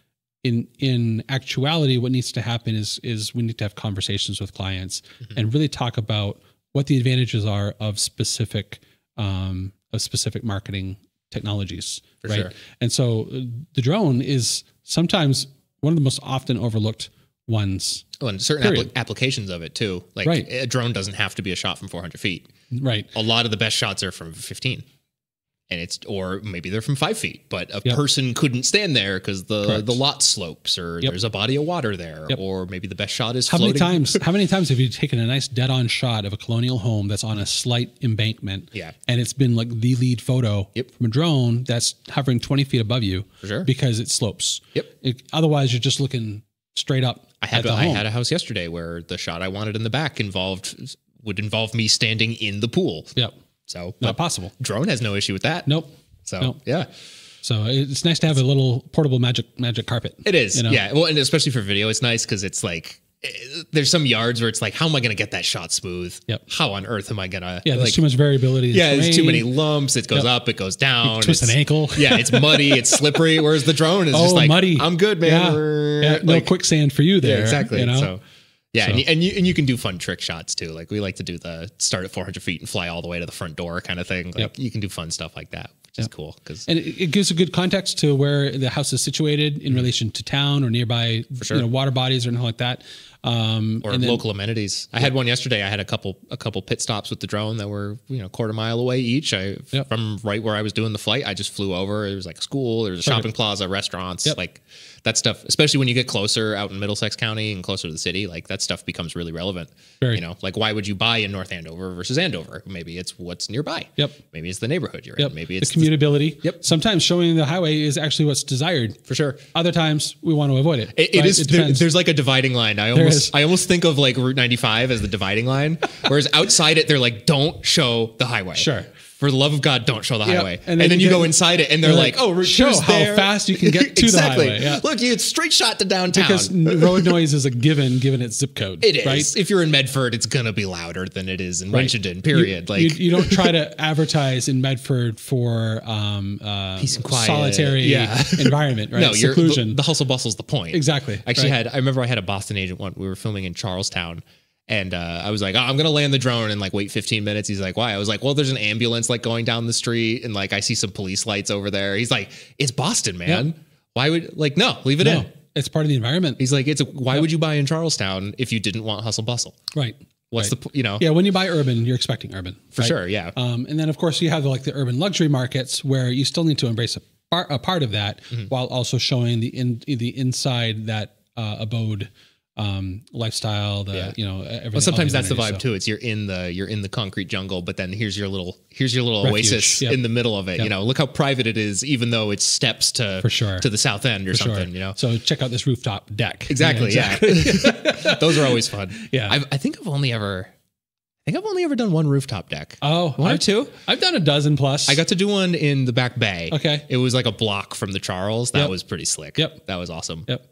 in actuality, what needs to happen is we need to have conversations with clients and really talk about what the advantages are of specific marketing technologies. For right. Sure. And so the drone is sometimes one of the most often overlooked ones. Oh, and certain applications of it too. Right. A drone doesn't have to be a shot from 400 feet. Right. A lot of the best shots are from 15. Or maybe they're from 5 feet, but a person couldn't stand there because the lot slopes, or there's a body of water there, or maybe the best shot is floating. How many times have you taken a nice dead-on shot of a colonial home that's on a slight embankment, and it's been the lead photo from a drone that's hovering 20 feet above you, for sure, because it slopes. Yep. Otherwise, you're just looking straight up. I had a house yesterday where the shot I wanted in the back would involve me standing in the pool. Yep. So not possible. Drone has no issue with that. Nope. So yeah. So it's nice to have a little portable magic carpet. It is. Yeah. Well, and especially for video, it's nice because it's there's some yards where it's how am I going to get that shot smooth? Yep. How on earth am I going to? Yeah. There's too much variability. Yeah. There's too many lumps. It goes up. It goes down. You twist an ankle. Yeah. It's muddy. It's slippery. Whereas the drone is just muddy. I'm good, man. Yeah. No quicksand for you there. Yeah, exactly. So. Yeah, so. And you can do fun trick shots too. We like to do the start at 400 feet and fly all the way to the front door kind of thing. You can do fun stuff like that, which is cool. And it gives a good context to where the house is situated in relation to town or nearby, for sure, water bodies or anything like that. Or local amenities. I had one yesterday. I had a couple pit stops with the drone that were quarter mile away each. From right where I was doing the flight, I just flew over. There was a school, there was a shopping plaza, restaurants, that stuff. Especially when you get closer out in Middlesex County and closer to the city, that stuff becomes really relevant. Why would you buy in North Andover versus Andover? Maybe it's what's nearby. Yep. Maybe it's the neighborhood you're in. Maybe it's the commutability. Yep. Sometimes showing the highway is actually what's desired. For sure. Other times we want to avoid it. It is. There's a dividing line. I almost think of Route 95 as the dividing line, whereas outside it, they're don't show the highway. Sure. For the love of God, don't show the highway. And then you go inside it and they're Route show how fast you can get to the highway. Yeah. Look, it's straight shot to downtown. Because road noise is a given its zip code. It is. Right? If you're in Medford, it's going to be louder than it is in Winchendon, period. You don't try to advertise in Medford for peace and quiet, solitary environment, right? No, seclusion. The hustle bustle's the point. Exactly. Actually, I remember I had a Boston agent one. We were filming in Charlestown, And I was like, oh, I'm going to land the drone and like wait 15 minutes. He's like, why? I was like, well, there's an ambulance like going down the street and like I see some police lights over there. He's like, it's Boston, man. Yep. Why would like, no, leave it in. It's part of the environment. He's like, why would you buy in Charlestown if you didn't want hustle bustle? Right. What's the, you know? Yeah. When you buy urban, you're expecting urban. For sure. Yeah. And then of course you have like the urban luxury markets where you still need to embrace a part of that while also showing the inside that abode lifestyle, you know, everything. Well, sometimes that's the vibe too. It's you're in the concrete jungle, but then here's your little oasis in the middle of it. You know, look how private it is, even though it's steps to the south end or something. You know, so check out this rooftop deck. Exactly. Yeah. Those are always fun. Yeah. I think I've only ever done one rooftop deck. Oh, one or two? I've done a dozen plus. I got to do one in the back bay. Okay. It was like a block from the Charles. That was pretty slick. Yep. That was awesome. Yep.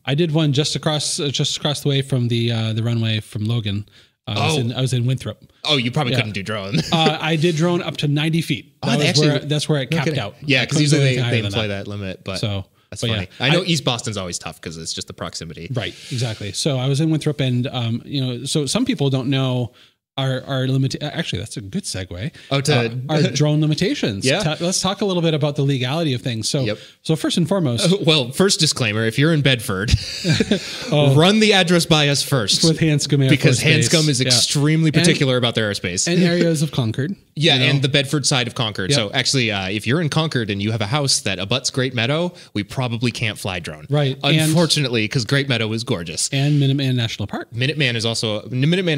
I did one just across the way from the runway from Logan. I was in Winthrop. Oh, you probably couldn't do drone. I did drone up to 90 feet. That's where it capped out. Yeah, because usually they employ that limit. But that's funny. Yeah, I know East Boston's always tough because it's just the proximity. Right, exactly. So I was in Winthrop, and you know, so some people don't know our limit. Actually, that's a good segue. Our drone limitations. Yeah. Let's talk a little bit about the legality of things. So, so first and foremost, first disclaimer: if you're in Bedford, run the address by us first with Hanscom, because Hanscom is extremely particular about their airspace and areas of Concord. Yeah, and the Bedford side of Concord. Yep. So actually, if you're in Concord and you have a house that abuts Great Meadow, we probably can't fly drone. Right. Unfortunately, because Great Meadow is gorgeous. And Minuteman National Park. Minuteman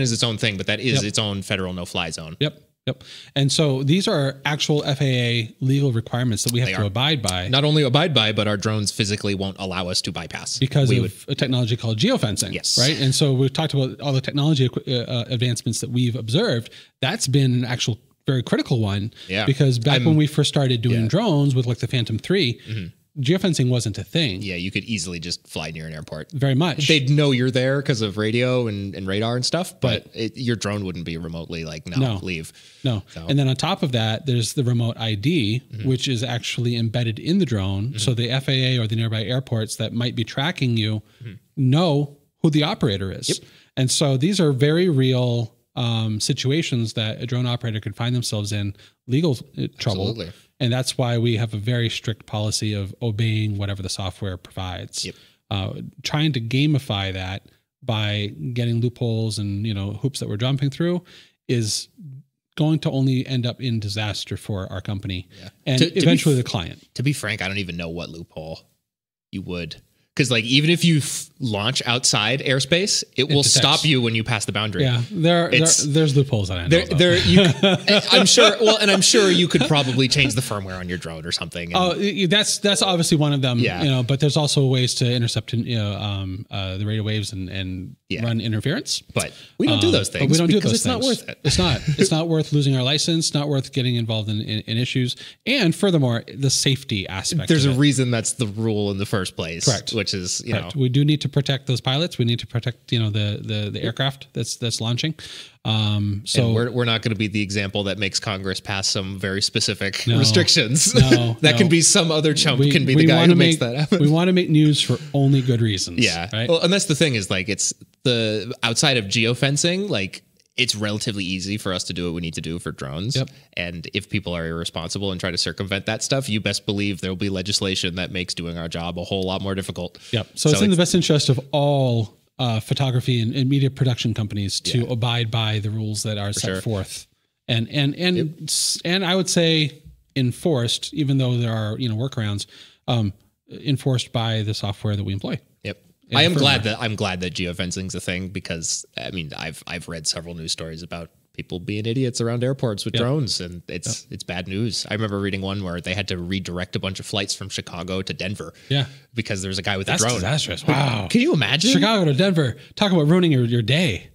is its own thing, but that is its own federal no-fly zone. Yep. And so these are actual FAA legal requirements that we have to abide by. Not only abide by, but our drones physically won't allow us to bypass. Because of a technology called geofencing. Yes. Right? And so we've talked about all the technology advancements that we've observed. That's been an actual very critical one. Yeah. Because back when we first started doing drones with like the Phantom 3, geofencing wasn't a thing. Yeah, you could easily just fly near an airport. Very much. They'd know you're there because of radio and radar and stuff, but your drone wouldn't be remotely like, leave. No. So. And then on top of that, there's the remote ID, which is actually embedded in the drone. So the FAA or the nearby airports that might be tracking you know who the operator is. Yep. And so these are very real situations that a drone operator could find themselves in legal trouble. Absolutely. And that's why we have a very strict policy of obeying whatever the software provides. Yep. Trying to gamify that by getting loopholes and, you know, hoops that we're jumping through is going to only end up in disaster for our company and eventually the client. To be frank, I don't even know what loophole you would. Because like even if you launch outside airspace, it will stop you when you pass the boundary. Yeah, there's loopholes that I know. I'm sure. Well, and I'm sure you could probably change the firmware on your drone or something. That's obviously one of them. Yeah. You know, but there's also ways to intercept the radio waves and run interference. But we don't do those things. But we don't do those things. It's not worth it. It's not. It's not worth losing our license. Not worth getting involved in issues. And furthermore, the safety aspect. There's a reason that's the rule in the first place. Correct. Which is, you know, we do need to protect those pilots. We need to protect, you know, the aircraft that's launching. So and we're not going to be the example that makes Congress pass some very specific restrictions. That can be some other chump can be the guy who makes that happen. We want to make news for only good reasons. Yeah. Right? Well, and that's the thing is like, it's the outside of geofencing, like it's relatively easy for us to do what we need to do for drones. Yep. And if people are irresponsible and try to circumvent that stuff, you best believe there will be legislation that makes doing our job a whole lot more difficult. Yep. So it's in the best interest of all photography and media production companies to abide by the rules that are set forth. And I would say enforced, even though there are, you know, workarounds, enforced by the software that we employ. Yep. I'm glad that geofencing is a thing because I mean I've read several news stories about people being idiots around airports with drones, and it's bad news. I remember reading one where they had to redirect a bunch of flights from Chicago to Denver. Yeah, because there was a guy with a drone. That's disastrous. Wow. Can you imagine? Chicago to Denver. Talk about ruining your day.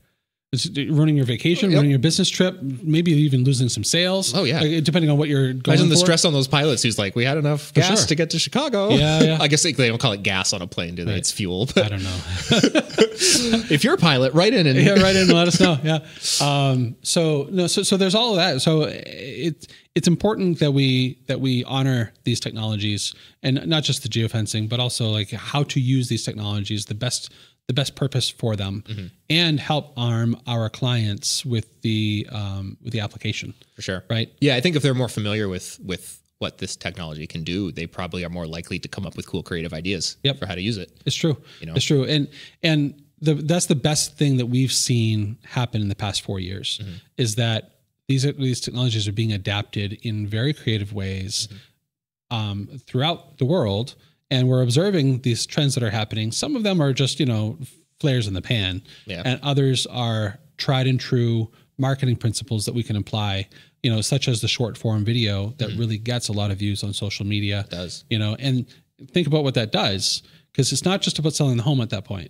It's ruining your vacation, ruining your business trip, maybe even losing some sales. Oh, yeah. Depending on what you're going Imagine the stress on those pilots who's like, we had enough gas to get to Chicago. Yeah. I guess they don't call it gas on a plane, do they? It's fuel. But I don't know. If you're a pilot, write in and let us know. Yeah. So there's all of that. So it's important that we honor these technologies, and not just the geofencing, but also like how to use these technologies the best the best purpose for them, and help arm our clients with the application. For sure. Right. Yeah. I think if they're more familiar with what this technology can do, they probably are more likely to come up with cool creative ideas for how to use it. It's true. It's true. And that's the best thing that we've seen happen in the past 4 years is that these technologies are being adapted in very creative ways throughout the world. And we're observing these trends that are happening. Some of them are just, flares in the pan, and others are tried and true marketing principles that we can apply, such as the short form video that really gets a lot of views on social media. It does. And think about what that does, because it's not just about selling the home at that point.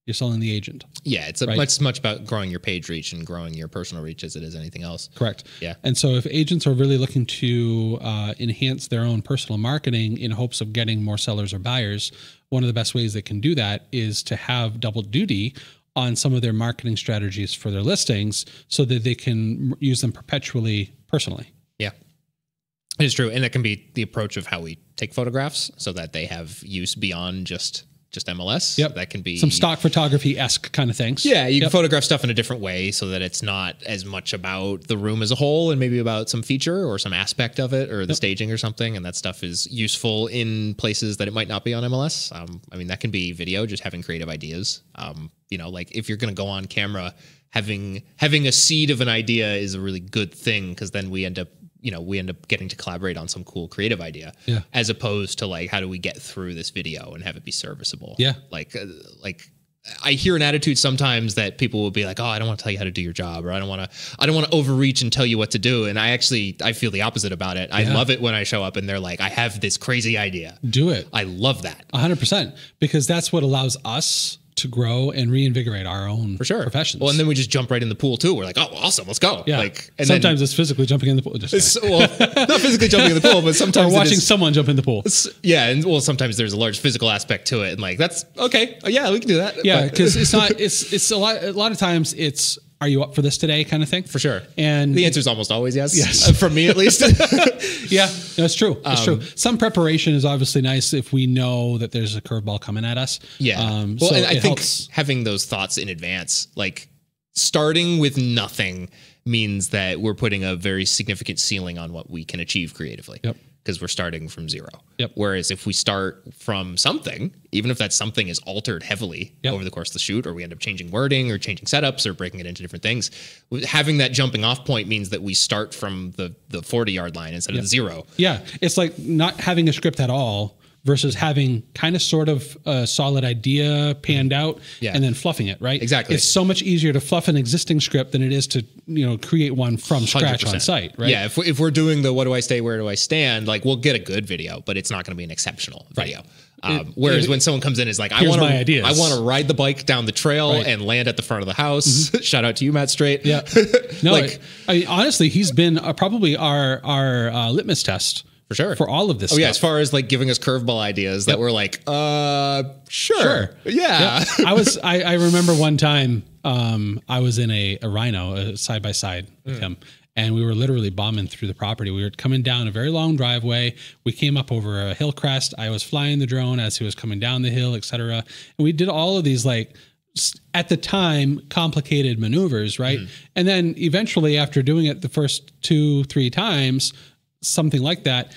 You're selling the agent. Yeah, it's much about growing your page reach and growing your personal reach as it is anything else. Correct. Yeah. And so if agents are really looking to enhance their own personal marketing in hopes of getting more sellers or buyers, one of the best ways they can do that is to have double duty on some of their marketing strategies for their listings so that they can use them perpetually personally. Yeah. It is true. And that can be the approach of how we take photographs so that they have use beyond just MLS. Yep. That can be some stock photography-esque kind of things. Yeah. You can photograph stuff in a different way so that it's not as much about the room as a whole and maybe about some feature or some aspect of it or the staging or something. And that stuff is useful in places that it might not be on MLS. That can be video, just having creative ideas. Like if you're going to go on camera, having a seed of an idea is a really good thing, because then we end up getting to collaborate on some cool creative idea, as opposed to like, how do we get through this video and have it be serviceable? Yeah. Like I hear an attitude sometimes that people will be like, oh, I don't want to tell you how to do your job, or I don't want to overreach and tell you what to do. And I feel the opposite about it. I love it when I show up and they're like, I have this crazy idea. Do it. I love that. 100%, because that's what allows us to grow and reinvigorate our own professions. Well, and then we just jump right in the pool too. We're like, oh, awesome, let's go. Yeah. And sometimes it's physically jumping in the pool. Not physically jumping in the pool, but sometimes or watching someone jump in the pool. Yeah, and sometimes there's a large physical aspect to it, and like that's okay. Yeah, we can do that. Yeah, because it's not. It's a lot of times it's, are you up for this today, kind of thing. For sure. And the answer is almost always yes. Yes, for me at least. Yeah, that's true. That's true. Some preparation is obviously nice if we know that there's a curveball coming at us. Yeah. And I think having those thoughts in advance, like starting with nothing, means that we're putting a very significant ceiling on what we can achieve creatively. Yep. Because we're starting from zero. Yep. Whereas if we start from something, even if that something is altered heavily over the course of the shoot, or we end up changing wording or changing setups or breaking it into different things, having that jumping off point means that we start from the 40-yard line instead of the zero. Yeah. It's like not having a script at all versus having kind of sort of a solid idea panned out and then fluffing it, right? Exactly. It's so much easier to fluff an existing script than it is to, create one from scratch 100%. On site, right? Yeah. If we're doing the what do I stay, where do I stand, like we'll get a good video, but it's not going to be an exceptional video. Whereas when someone comes in, is like, I want to ride the bike down the trail and land at the front of the house. Shout out to you, Matt Straight. Yeah. No, honestly, he's been probably our litmus test. For sure. For all of this stuff. Yeah, as far as like giving us curveball ideas that we're like, sure. Yeah. I remember one time I was in a Rhino side by side with him, and we were literally bombing through the property. We were coming down a very long driveway. We came up over a hill crest. I was flying the drone as he was coming down the hill, etc. And we did all of these like, at the time, complicated maneuvers, right? And then eventually, after doing it the first 2-3 times, something like that,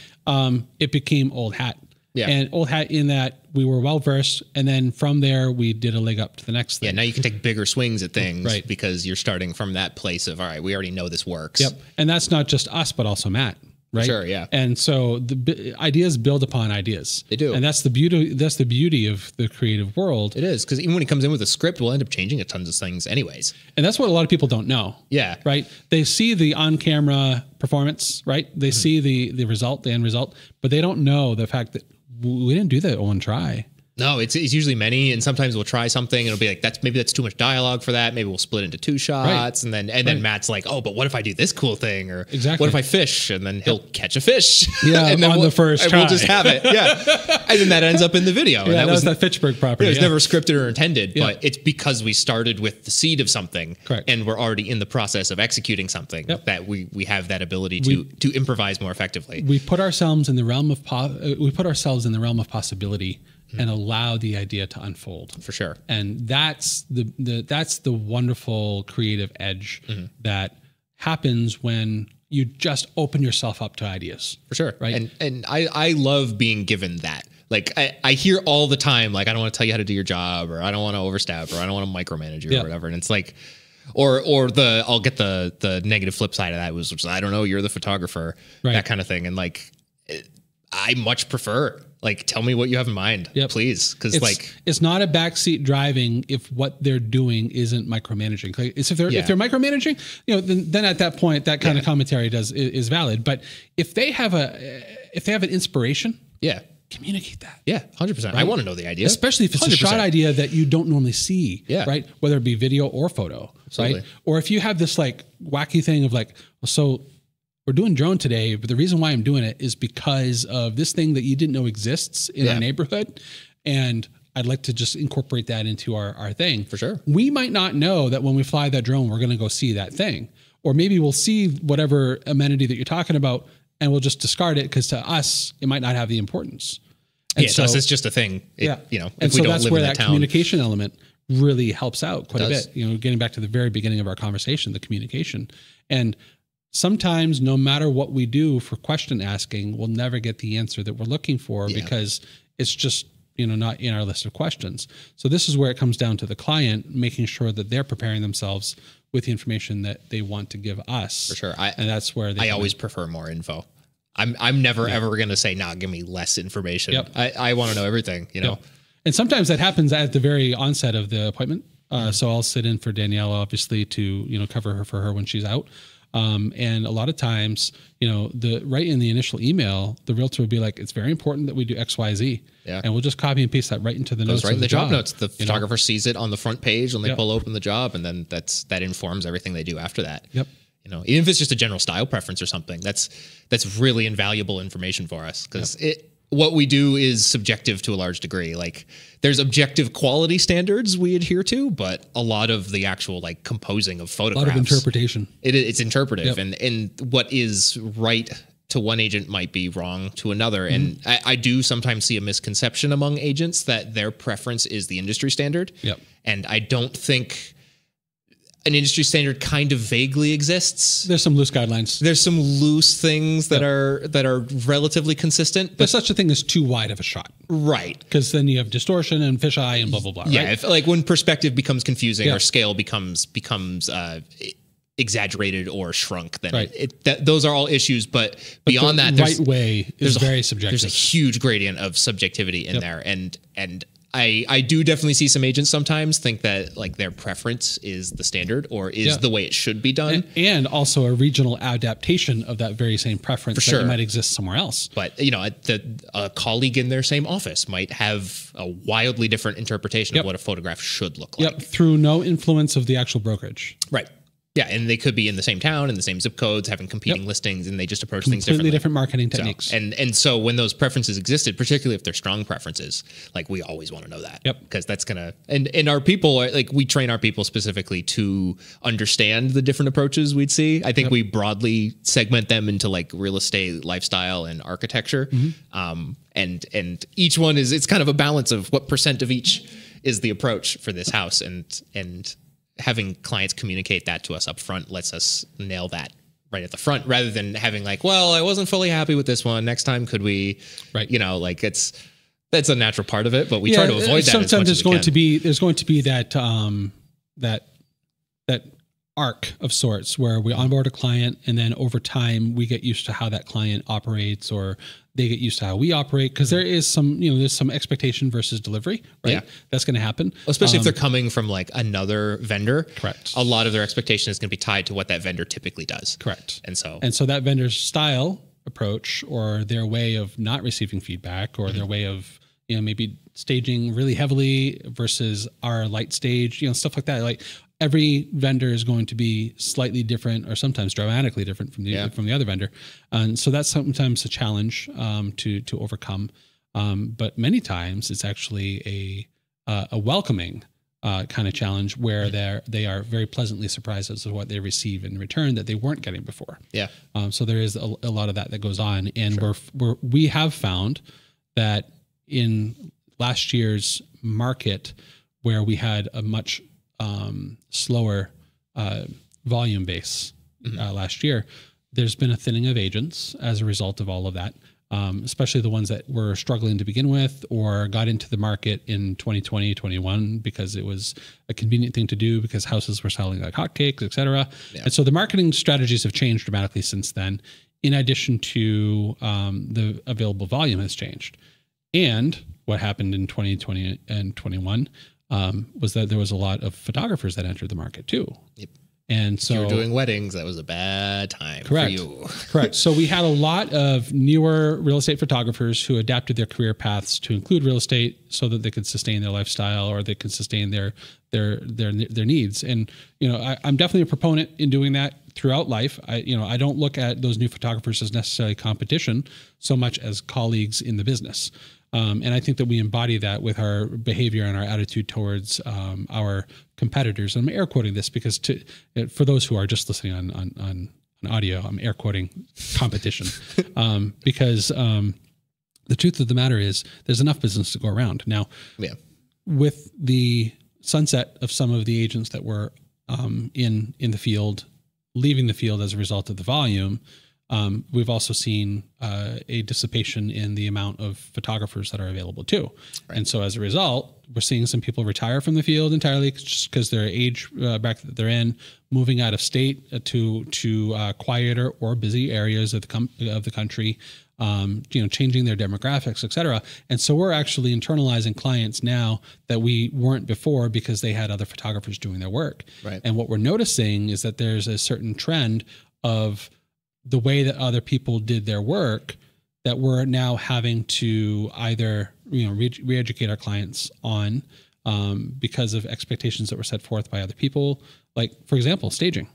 it became old hat. Yeah. And old hat in that we were well versed, and then from there we did a leg up to the next thing. Yeah, now you can take bigger swings at things, right? Because you're starting from that place of, all right, we already know this works. Yep. And that's not just us, but also Matt, right? Sure, yeah. And so the ideas build upon ideas. They do. And that's the beauty of the creative world. It is, because even when he comes in with a script, we'll end up changing a tons of things anyways. And that's what a lot of people don't know. Yeah. Right? They see the on-camera performance, right? They see the result, the end result, but they don't know the fact that we didn't do that one try. No, it's usually many, and sometimes we'll try something and it'll be like, that's too much dialogue for that. Maybe we'll split into 2 shots, and then Matt's like, oh, but what if I do this cool thing, or what if I fish, and then he'll catch a fish, and then the first try. We'll just have it, and then that ends up in the video. Yeah, that was that Fitchburg property. It was never scripted or intended, but it's because we started with the seed of something, and we're already in the process of executing something that we have that ability to improvise more effectively. We put ourselves in the realm of possibility and allow the idea to unfold. For sure. And that's the wonderful creative edge that happens when you just open yourself up to ideas. For sure. Right. And I love being given that. Like I hear all the time, like, I don't want to tell you how to do your job, or I don't want to overstep, or I don't want to micromanage you, or whatever. And it's like, or I'll get the negative flip side of that, which is, I don't know, you're the photographer, that kind of thing. And like, I much prefer, like, tell me what you have in mind, please. Cause it's not a backseat driving if what they're doing isn't micromanaging. It's if they're micromanaging, then at that point, that kind of commentary is valid. But if they have an inspiration, communicate that. Yeah, 100%. Right? I want to know the idea. Especially if it's 100%. A shot idea that you don't normally see, right? Whether it be video or photo, Absolutely. Right? Or if you have this like wacky thing of like, so we're doing drone today, but the reason why I'm doing it is because of this thing that you didn't know exists in our neighborhood. And I'd like to just incorporate that into our thing. For sure. We might not know that when we fly that drone, we're going to go see that thing. Or maybe we'll see whatever amenity that you're talking about and we'll just discard it because to us, it might not have the importance. And so, to us, it's just a thing. If and we so don't that's live where in that town. communication element really helps out quite a bit. Getting back to the very beginning of our conversation, the communication. And sometimes no matter what we do for question asking, we'll never get the answer that we're looking for because it's just, not in our list of questions. So this is where it comes down to the client, making sure that they're preparing themselves with the information that they want to give us. For sure. And that's where I always prefer more info. I'm never ever going to say, nah, give me less information. I want to know everything, And sometimes that happens at the very onset of the appointment. So I'll sit in for Danielle, obviously, to, cover for her when she's out. And a lot of times, right in the initial email, the realtor will be like, it's very important that we do X, Y, Z. Yeah. And we'll just copy and paste that right into the notes. Right in the job notes. The photographer photographer sees it on the front page when they pull open the job. And then that informs everything they do after that. Yep. Even if it's just a general style preference or something, that's really invaluable information for us because what we do is subjective to a large degree. Like there's objective quality standards we adhere to, but a lot of the actual like composing of photographs, a lot of interpretation. It's interpretive, and what is right to one agent might be wrong to another. And I do sometimes see a misconception among agents that their preference is the industry standard. Yep. And I don't think an industry standard kind of vaguely exists. There's some loose guidelines. There's some loose things that are relatively consistent. But there's such a thing as too wide of a shot. Right. Because then you have distortion and fisheye and blah, blah, blah. Yeah. Right? If, like when perspective becomes confusing or scale becomes exaggerated or shrunk, then those are all issues. But beyond that, right way is very subjective. There's a huge gradient of subjectivity in there. And I do definitely see some agents sometimes think that like their preference is the standard or is the way it should be done. And also a regional adaptation of that very same preference that might exist somewhere else. But, a colleague in their same office might have a wildly different interpretation of what a photograph should look like. Through no influence of the actual brokerage. Right. Yeah, and they could be in the same town, in the same zip codes, having competing listings, and they just approach things differently. Completely different marketing techniques. And so when those preferences existed, particularly if they're strong preferences, like we always want to know that. Yep. Because that's gonna and our people, like we train our people specifically to understand the different approaches we'd see. I think we broadly segment them into like real estate, lifestyle, and architecture. And each one it's kind of a balance of what percent of each is the approach for this house, and having clients communicate that to us up front lets us nail that right at the front rather than having like, well, I wasn't fully happy with this one. Next time, could we, like that's a natural part of it, but we try to avoid that. Sometimes there's going to be that arc of sorts where we onboard a client and then over time we get used to how that client operates or they get used to how we operate because there is some, there's some expectation versus delivery, right? Yeah. That's going to happen. Especially if they're coming from like another vendor. Correct. A lot of their expectation is going to be tied to what that vendor typically does. Correct. And so that vendor's style approach or their way of not receiving feedback or their way of, maybe staging really heavily versus our light stage, stuff like that. Like every vendor is going to be slightly different or sometimes dramatically different from the other vendor. And so that's sometimes a challenge to overcome. But many times it's actually a welcoming kind of challenge where they are very pleasantly surprised as to what they receive in return that they weren't getting before. Yeah. So there is a lot of that goes on. And we have found that in last year's market, where we had a much slower volume base last year, there's been a thinning of agents as a result of all of that, especially the ones that were struggling to begin with or got into the market in 2020, 21 because it was a convenient thing to do because houses were selling like hotcakes, et cetera. Yeah. And so the marketing strategies have changed dramatically since then, in addition to the available volume has changed. And what happened in 2020 and 21 was that there was a lot of photographers that entered the market too. Yep. And so if you were doing weddings, that was a bad time for you. Correct. So we had a lot of newer real estate photographers who adapted their career paths to include real estate so that they could sustain their lifestyle or they could sustain their needs. And, you know, I'm definitely a proponent in doing that throughout life. I don't look at those new photographers as necessarily competition so much as colleagues in the business. And I think that we embody that with our behavior and our attitude towards our competitors. And I'm air quoting this because for those who are just listening on audio, I'm air quoting competition because the truth of the matter is there's enough business to go around. Now, with the sunset of some of the agents that were in the field, leaving the field as a result of the volume, we've also seen a dissipation in the amount of photographers that are available too. Right. And so as a result, we're seeing some people retire from the field entirely just because their age bracket that they're in, moving out of state to quieter or busy areas of the country, changing their demographics, et cetera. And so we're actually internalizing clients now that we weren't before because they had other photographers doing their work. Right. And what we're noticing is that there's a certain trend of the way that other people did their work that we're now having to either, re-educate our clients on because of expectations that were set forth by other people. Like, for example, staging,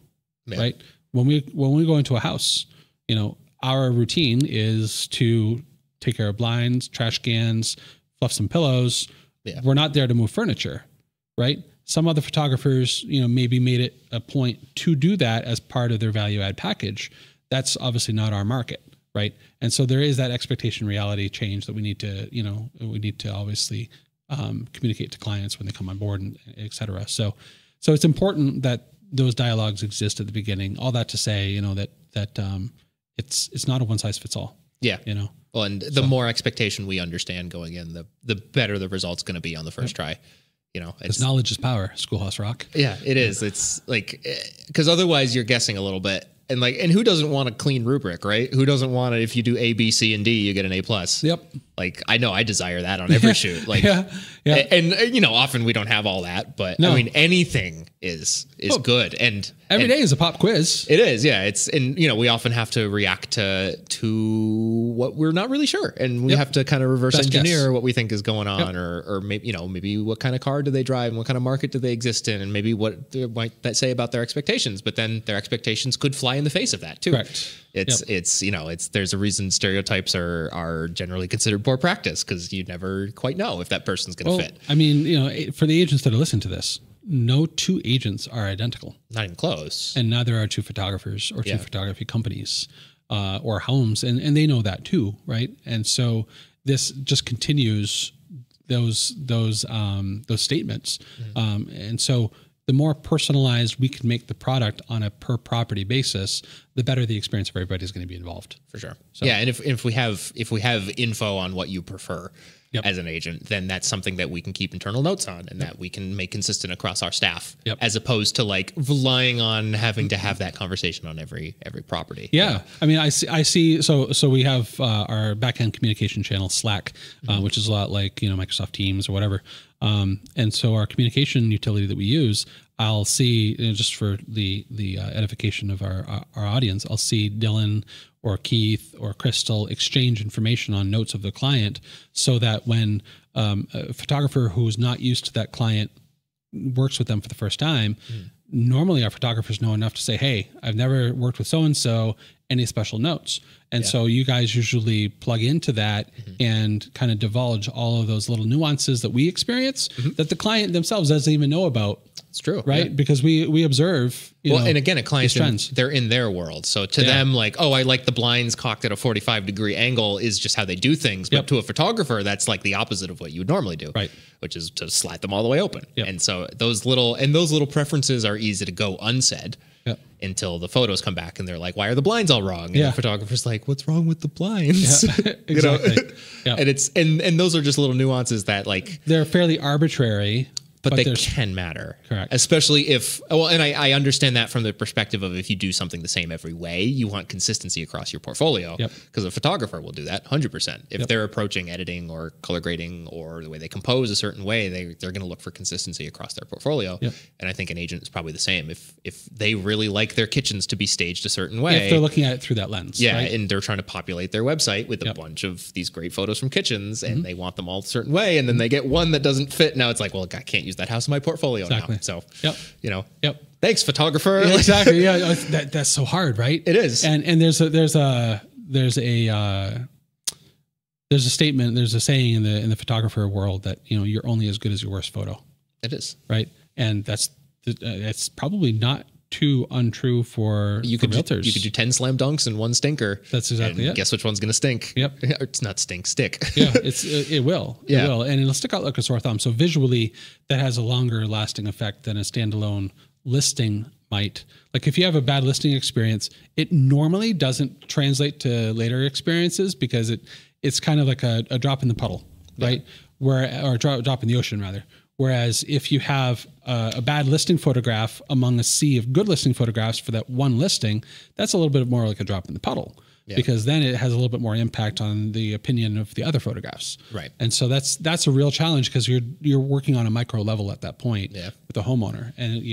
right? When we go into a house, our routine is to take care of blinds, trash cans, fluff some pillows. Yeah. We're not there to move furniture, right? Some other photographers, maybe made it a point to do that as part of their value add package. That's obviously not our market, right? And so there is that expectation reality change that we need to obviously communicate to clients when they come on board, and et cetera. So it's important that those dialogues exist at the beginning. All that to say, that it's not a one size fits all. Yeah. Well, and the more expectation we understand going in, the better the result's going to be on the first try. Because knowledge is power, Schoolhouse Rock. Yeah, it is. It's like, because otherwise you're guessing a little bit. And who doesn't want a clean rubric, right? Who doesn't want it? If you do A, B, C, and D, you get an A+. Yep. I know I desire that on every shoot. Yeah. And often we don't have all that, but no. I mean, anything is good. And every day is a pop quiz. It is. Yeah. We often have to react to what we're not really sure. And we have to kind of reverse engineer what we think is going on, or maybe what kind of car do they drive and what kind of market do they exist in? And maybe what might that say about their expectations, but then their expectations could fly in the face of that too. Correct. There's a reason stereotypes are generally considered poor practice because you never quite know if that person's going to fit. I mean, for the agents that are listening to this, no two agents are identical. Not even close. And neither are two photographers or two photography companies or homes. And they know that too, right? And so this just continues those statements. Mm-hmm. And so the more personalized we can make the product on a per property basis, the better the experience of everybody is going to be involved. For sure. So, yeah, and if we have info on what you prefer as an agent, then that's something that we can keep internal notes on and that we can make consistent across our staff, as opposed to relying on having to have that conversation on every property. Yeah. I mean, I see. So we have our backend communication channel, Slack, which is a lot like, Microsoft Teams or whatever. And so our communication utility that we use, I'll see, just for the edification of our audience, I'll see Dylan or Keith or Crystal exchange information on notes of the client so that when a photographer who's not used to that client works with them for the first time, normally our photographers know enough to say, hey, I've never worked with so-and-so, any special notes. And so you guys usually plug into that and kind of divulge all of those little nuances that we experience that the client themselves doesn't even know about. It's true. Right. Yeah. Because we observe, and again, a client, they're in their world. So to them, like, oh, I like the blinds cocked at a 45-degree angle is just how they do things. But to a photographer, that's like the opposite of what you would normally do. Right. Which is to slat them all the way open. And so those little preferences are easy to go unsaid. Until the photos come back and they're like, why are the blinds all wrong? And the photographer's like, what's wrong with the blinds? Exactly. And it's, and those are just little nuances that like, they're fairly arbitrary, but they can matter. Correct. Especially if, and I understand that from the perspective of if you do something the same every way, you want consistency across your portfolio. Because a photographer will do that 100%. If they're approaching editing or color grading or the way they compose a certain way, they're going to look for consistency across their portfolio. And I think an agent is probably the same. If they really like their kitchens to be staged a certain way. If they're looking at it through that lens. Right? And they're trying to populate their website with a bunch of these great photos from kitchens and they want them all a certain way. And then they get one that doesn't fit. Now it's like, well, I can't use that house in my portfolio now. So, you know, thanks, photographer. Yeah, exactly. Yeah, that's so hard, right? It is. And there's a statement, there's a saying in the photographer world that, you know, you're only as good as your worst photo. It is. Right. And that's probably not too untrue for realtors. You could do 10 slam dunks and one stinker. That's exactly it. Guess which one's going to stink? It's not stink, stick. It will. It will. And it'll stick out like a sore thumb. So visually, that has a longer lasting effect than a standalone listing might. Like if you have a bad listing experience, it normally doesn't translate to later experiences because it's kind of like a drop in the puddle, right? Or a drop in the ocean rather. Whereas if you have a bad listing photograph among a sea of good listing photographs for that one listing, that's a little bit more like a drop in the puddle because then it has a little bit more impact on the opinion of the other photographs. Right. And so that's a real challenge because you're working on a micro level at that point with the homeowner. And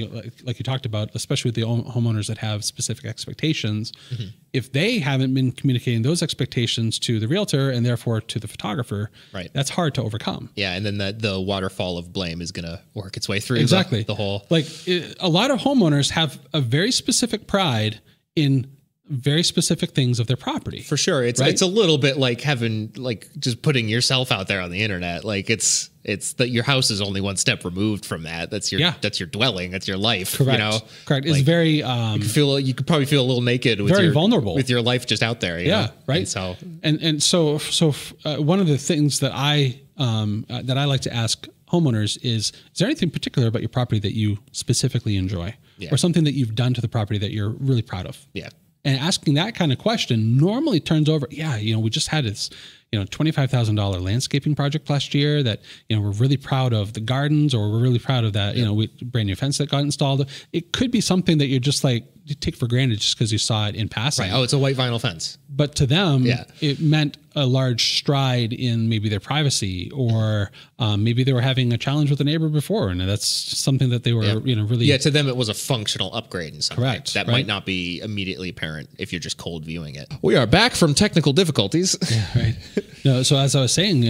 like you talked about, especially with the homeowners that have specific expectations, if they haven't been communicating those expectations to the realtor and therefore to the photographer, that's hard to overcome. Yeah. And then the waterfall of blame is going to work its way through the whole. A lot of homeowners have a very specific pride in very specific things of their property. For sure. It's a little bit like having, like just putting yourself out there on the internet. Like it's that your house is only one step removed from that. That's your dwelling. That's your life. Correct. You know? Correct. It's very, you could probably feel a little naked with very vulnerable with your life just out there. You know? Right. And so one of the things that I like to ask homeowners is there anything particular about your property that you specifically enjoy or something that you've done to the property that you're really proud of? Yeah. And asking that kind of question normally turns over, we just had this, $25,000 landscaping project last year that, we're really proud of the gardens, or we're really proud of that, brand new fence that got installed. It could be something that you're just like, you take for granted just because you saw it in passing. Right. Oh, it's a white vinyl fence. But to them, it meant a large stride in maybe their privacy, or maybe they were having a challenge with a neighbor before, and that's something that they were, really. Yeah, to them it was a functional upgrade in some Correct. way. That might not be immediately apparent if you're just cold viewing it. We are back from technical difficulties. Yeah, right. No, so as I was saying,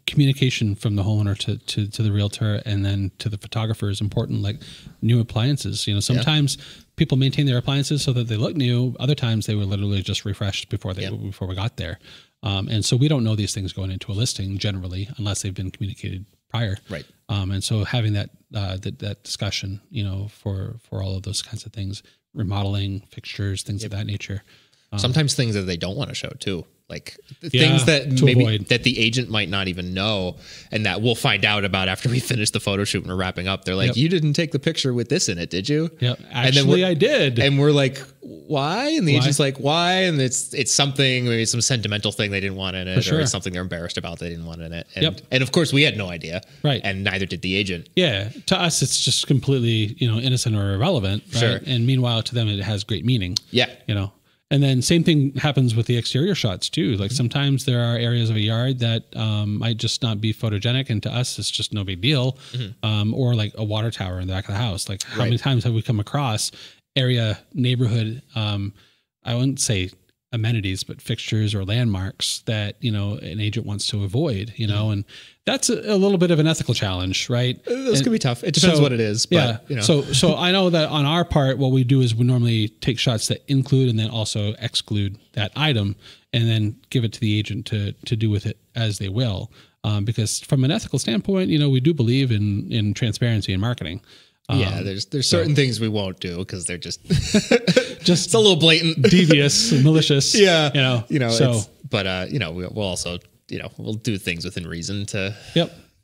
communication from the homeowner to the realtor and then to the photographer is important. Like new appliances, sometimes people maintain their appliances so that they look new. Other times they were literally just refreshed before we got there. And so we don't know these things going into a listing generally, unless they've been communicated prior. Right. And so having that discussion, for all of those kinds of things, remodeling, fixtures, things of that nature. Sometimes things that they don't want to show too. Like things that maybe that the agent might not even know, and that we'll find out about after we finish the photo shoot and we're wrapping up. They're like, you didn't take the picture with this in it, did you? Yeah, actually I did. And we're like, why? And the agent's like, why? And it's something, maybe some sentimental thing they didn't want in it, or it's something they're embarrassed about they didn't want in it. And, and of course we had no idea. Right. And neither did the agent. Yeah. To us, it's just completely, innocent or irrelevant. Right? Sure. And meanwhile, to them, it has great meaning. Yeah. And then same thing happens with the exterior shots too. Like sometimes there are areas of a yard that might just not be photogenic, and to us it's just no big deal. Or like a water tower in the back of the house. Like how many times have we come across neighborhood? I wouldn't say amenities, but fixtures or landmarks that, an agent wants to avoid, and that's a little bit of an ethical challenge, right? This can be tough. It depends what it is. But, So I know that on our part, what we do is we normally take shots that include and then also exclude that item, and then give it to the agent to do with it as they will. Because from an ethical standpoint, we do believe in transparency in marketing. There's certain things we won't do because they're just it's a little blatant, devious, and malicious. We'll also we'll do things within reason to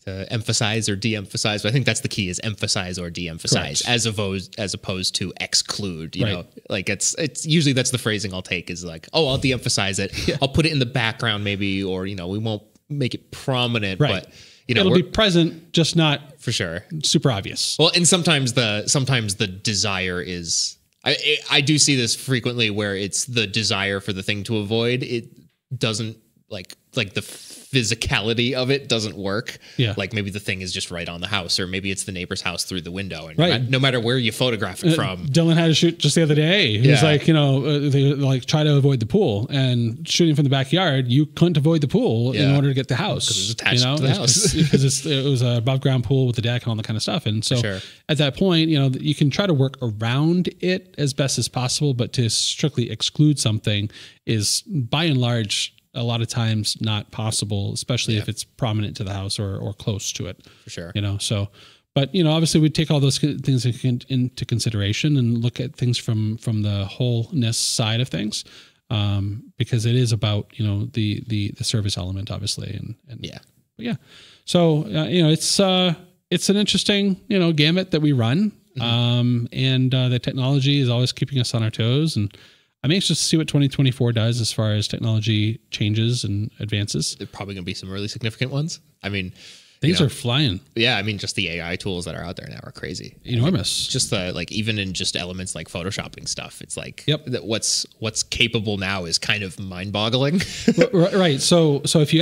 emphasize or de-emphasize. But I think that's the key: is emphasize or de-emphasize, as opposed to exclude. You know, like it's usually that's the phrasing I'll take is like, oh, I'll de-emphasize it. Yeah. I'll put it in the background maybe, or we won't make it prominent, but. It'll be present, just not for sure super obvious. Well, and sometimes the desire is, I do see this frequently where it's the desire for the thing to avoid. It doesn't like the physicality of it doesn't work. Yeah. Like maybe the thing is just right on the house, or maybe it's the neighbor's house through the window. And no matter where you photograph it from. Dylan had to shoot just the other day. He was like, they try to avoid the pool, and shooting from the backyard, you couldn't avoid the pool in order to get the house. Because it was attached to the house. Because it was a above ground pool with the deck and all that kind of stuff. And so at that point, you can try to work around it as best as possible, but to strictly exclude something is by and large a lot of times not possible, especially if it's prominent to the house or close to it. For sure. But obviously we take all those things into consideration and look at things from the wholeness side of things, because it is about the service element, obviously, So it's an interesting gamut that we run, and the technology is always keeping us on our toes, and I'm anxious to see what 2024 does as far as technology changes and advances. There's probably going to be some really significant ones. I mean, things are flying. Yeah, I mean, just the AI tools that are out there now are crazy. Enormous. Just even in just elements like photoshopping stuff, it's like that what's capable now is kind of mind-boggling. Right. So if you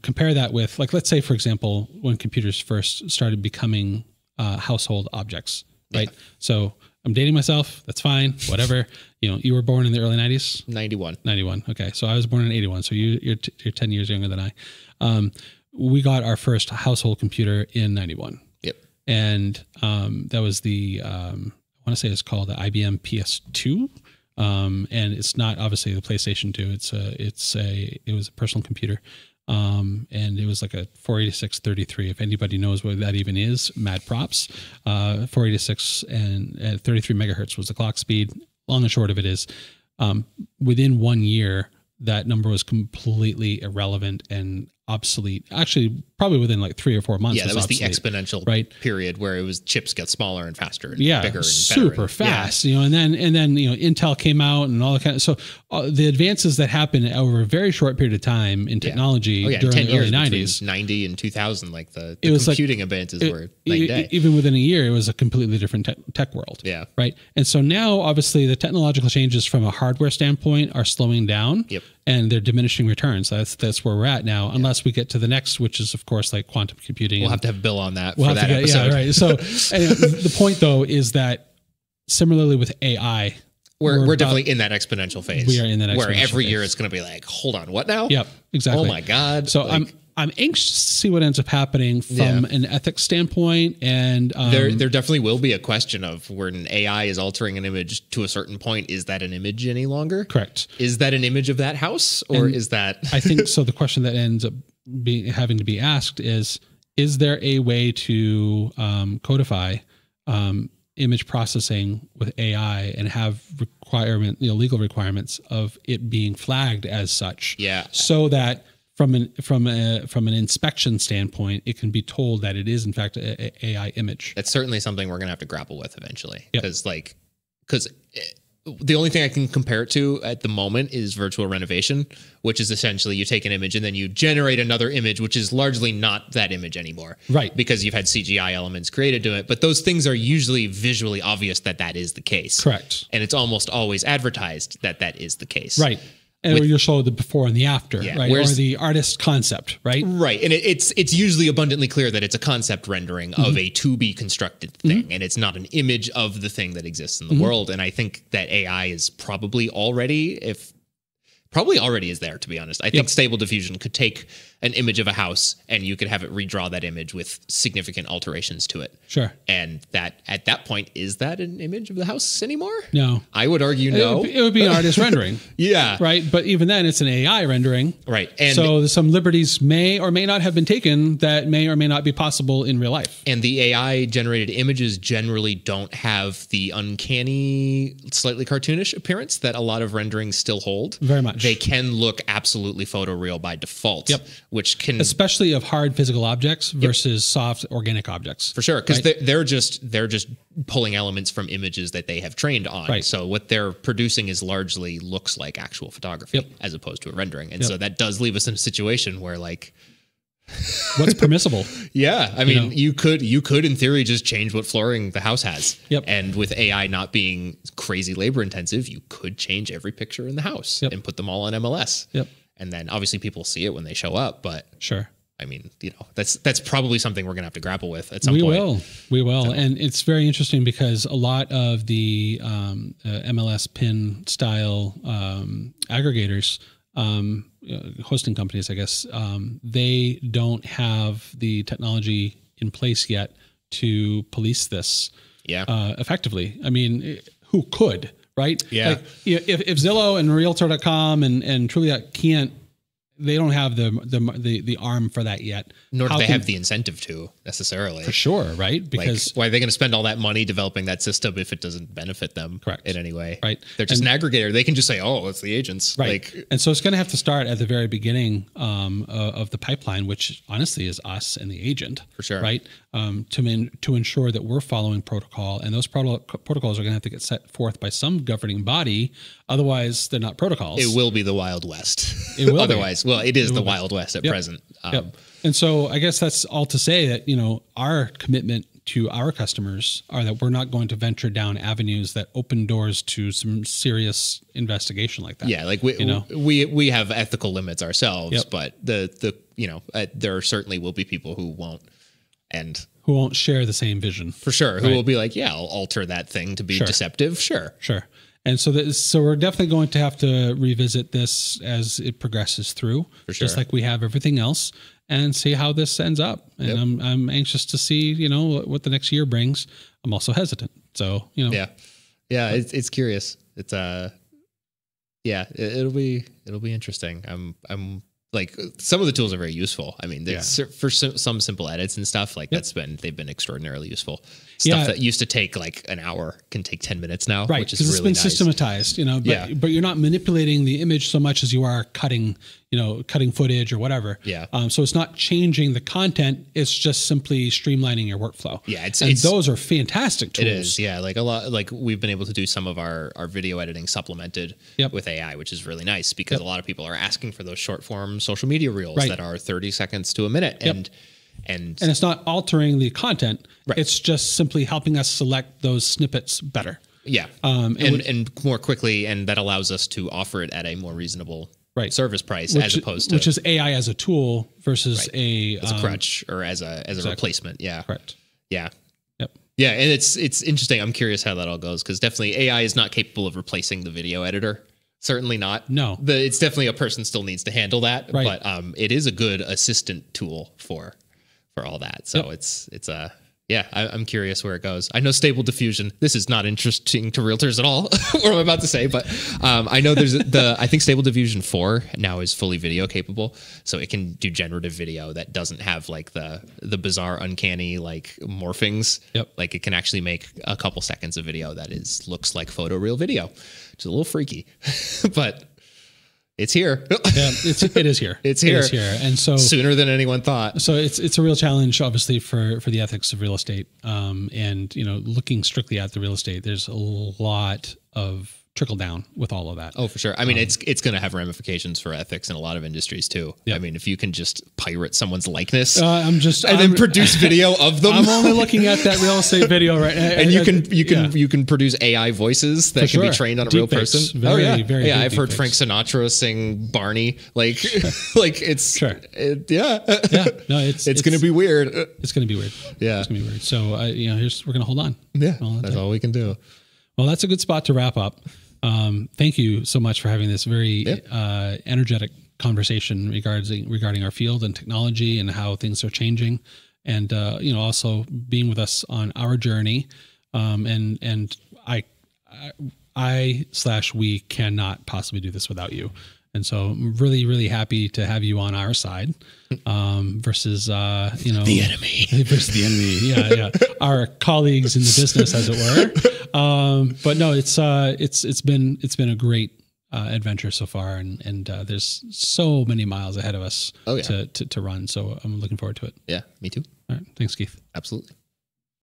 compare that with, like, let's say, for example, when computers first started becoming household objects, right? Yeah. So I'm dating myself. That's fine. Whatever. You were born in the early 90s? 91. Okay. So I was born in 81. So you're 10 years younger than I. We got our first household computer in 91. Yep. And that was I want to say it's called the IBM PS2. And it's not obviously the PlayStation 2. It was a personal computer. And it was like a 486-33. If anybody knows what that even is, mad props. 486 and 33 megahertz was the clock speed. Long and short of it is, within 1 year, that number was completely irrelevant and obsolete. Actually, probably within like 3 or 4 months. Yeah, that was obsolete, the exponential period where it was chips get smaller and faster and bigger and better. Super fast. And then Intel came out and all that kind of. So the advances that happened over a very short period of time in technology during 10 the years early 90s, 90 and 2000, like the computing advances were night and day. Even within a year, it was a completely different tech world. Yeah. Right. And so now, obviously, the technological changes from a hardware standpoint are slowing down. Yep. And they're diminishing returns. That's where we're at now, unless we get to the next, which is, of course, like quantum computing. We'll have to have Bill on that for that episode. Yeah, right. So anyway, the point, though, is that similarly with AI, we're definitely in that exponential phase. We are in that exponential where every phase. year it's going to be like, hold on, what now? Yep, exactly. Oh my God. So I'm anxious to see what ends up happening from an ethics standpoint, and there definitely will be a question of when AI is altering an image to a certain point. Is that an image any longer? Correct. Is that an image of that house, or is that? I think so. The question that ends up having to be asked is there a way to codify image processing with AI and have legal requirements of it being flagged as such? Yeah. So that from an inspection standpoint, it can be told that it is in fact an AI image. That's certainly something we're gonna have to grapple with eventually, because the only thing I can compare it to at the moment is virtual renovation, which is essentially you take an image and then you generate another image, which is largely not that image anymore, right? Because you've had CGI elements created to it, but those things are usually visually obvious that is the case, correct? And it's almost always advertised that is the case, right? And you'll show the before and the after, Yeah, right? Or the artist concept, right? Right. And it's usually abundantly clear that it's a concept rendering of a to be constructed thing. And it's not an image of the thing that exists in the world. And I think that AI is probably already is there, to be honest. I think Stable Diffusion could take an image of a house and you could have it redraw that image with significant alterations to it. Sure. And that at that point, is that an image of the house anymore? No. I would argue no. It would be an artist rendering. Yeah. Right. But even then, it's an AI rendering. Right. And so some liberties may or may not have been taken that may or may not be possible in real life. And the AI generated images generally don't have the uncanny, slightly cartoonish appearance that a lot of renderings still hold. Very much. They can look absolutely photoreal by default. Yep. Which can, especially of hard physical objects versus soft organic objects. For sure, because they're just pulling elements from images that they have trained on. Right. So what they're producing is largely looks like actual photography as opposed to a rendering. And so that does leave us in a situation where like, what's permissible? Yeah, I mean, you could in theory just change what flooring the house has. Yep. And with AI not being crazy labor intensive, you could change every picture in the house and put them all on MLS. Yep. And then obviously people see it when they show up, but sure. I mean, that's probably something we're gonna have to grapple with at some point. We will, so. And it's very interesting because a lot of the MLS pin style aggregators, hosting companies, I guess, they don't have the technology in place yet to police this effectively. I mean, who could? Right? Yeah. Like, if Zillow and Realtor.com and Trulia can't, they don't have the arm for that yet. Nor do they have the incentive to necessarily. For sure, right? Because like, why are they going to spend all that money developing that system if it doesn't benefit them in any way? Right. They're just an aggregator. They can just say, oh, it's the agents. Right. Like, and so it's going to have to start at the very beginning of the pipeline, which honestly is us and the agent. For sure. Right. To ensure that we're following protocol, and those protocols are going to have to get set forth by some governing body. Otherwise, they're not protocols. It will be the Wild West. It will Otherwise, well, it is the Wild West at present. And so I guess that's all to say that, our commitment to our customers are that we're not going to venture down avenues that open doors to some serious investigation like that. Yeah. Like we have ethical limits ourselves, but there certainly will be people who won't. And who won't share the same vision. For sure. Who will be like, yeah, I'll alter that thing to be deceptive. Sure. And so we're definitely going to have to revisit this as it progresses through, just like we have everything else, and see how this ends up. And I'm anxious to see, what the next year brings. I'm also hesitant. So, Yeah. It's curious. It's it'll be interesting. I'm like, some of the tools are very useful. I mean, for some simple edits and stuff like they've been extraordinarily useful. Stuff that used to take like an hour can take 10 minutes now, which is really it's been nice. systematized, but you're not manipulating the image so much as you are cutting footage or whatever. So it's not changing the content. It's just simply streamlining your workflow. Those are fantastic tools. It is. Yeah. Like a lot, like we've been able to do some of our video editing supplemented with AI, which is really nice because a lot of people are asking for those short form social media reels that are 30 seconds to a minute. And it's not altering the content. It's just simply helping us select those snippets better. Yeah. And more quickly. And that allows us to offer it at a more reasonable service price, as opposed to, which is AI as a tool versus as a crutch or as a replacement. Yeah. Correct. Yeah. Yep. Yeah. And it's interesting. I'm curious how that all goes, because definitely AI is not capable of replacing the video editor. Certainly not. No. It's definitely a person still needs to handle that. But it is a good assistant tool for all that. So I'm curious where it goes. I know Stable Diffusion, this is not interesting to realtors at all, what I'm about to say, but I know I think Stable Diffusion 4 now is fully video capable. So it can do generative video that doesn't have like the bizarre, uncanny like morphings. Like it can actually make a couple seconds of video that looks like photoreal video, which is a little freaky, but it's here. It is here. It's here. And so sooner than anyone thought. So it's a real challenge, obviously, for the ethics of real estate. And looking strictly at the real estate, there's a lot of trickle down with all of that. Oh, for sure. I mean, it's going to have ramifications for ethics in a lot of industries too. Yeah. I mean, if you can just pirate someone's likeness, then produce video of them. I'm only looking at that real estate video right now. And you can produce AI voices that can be trained on a real person. Very I've heard Frank Sinatra sing Barney. Like, like it's No, it's going to be weird. It's going to be weird. Yeah, it's going to be weird. So we're going to hold on. Yeah, that's all we can do. Well, that's a good spot to wrap up. Thank you so much for having this very energetic conversation regarding our field and technology and how things are changing, and also being with us on our journey. And we cannot possibly do this without you. And so I'm really, really happy to have you on our side versus, the enemy. Versus the enemy. Yeah. Our colleagues in the business, as it were. But no, it's been a great adventure so far. And there's so many miles ahead of us to run. So I'm looking forward to it. Yeah, me too. All right. Thanks, Keith. Absolutely.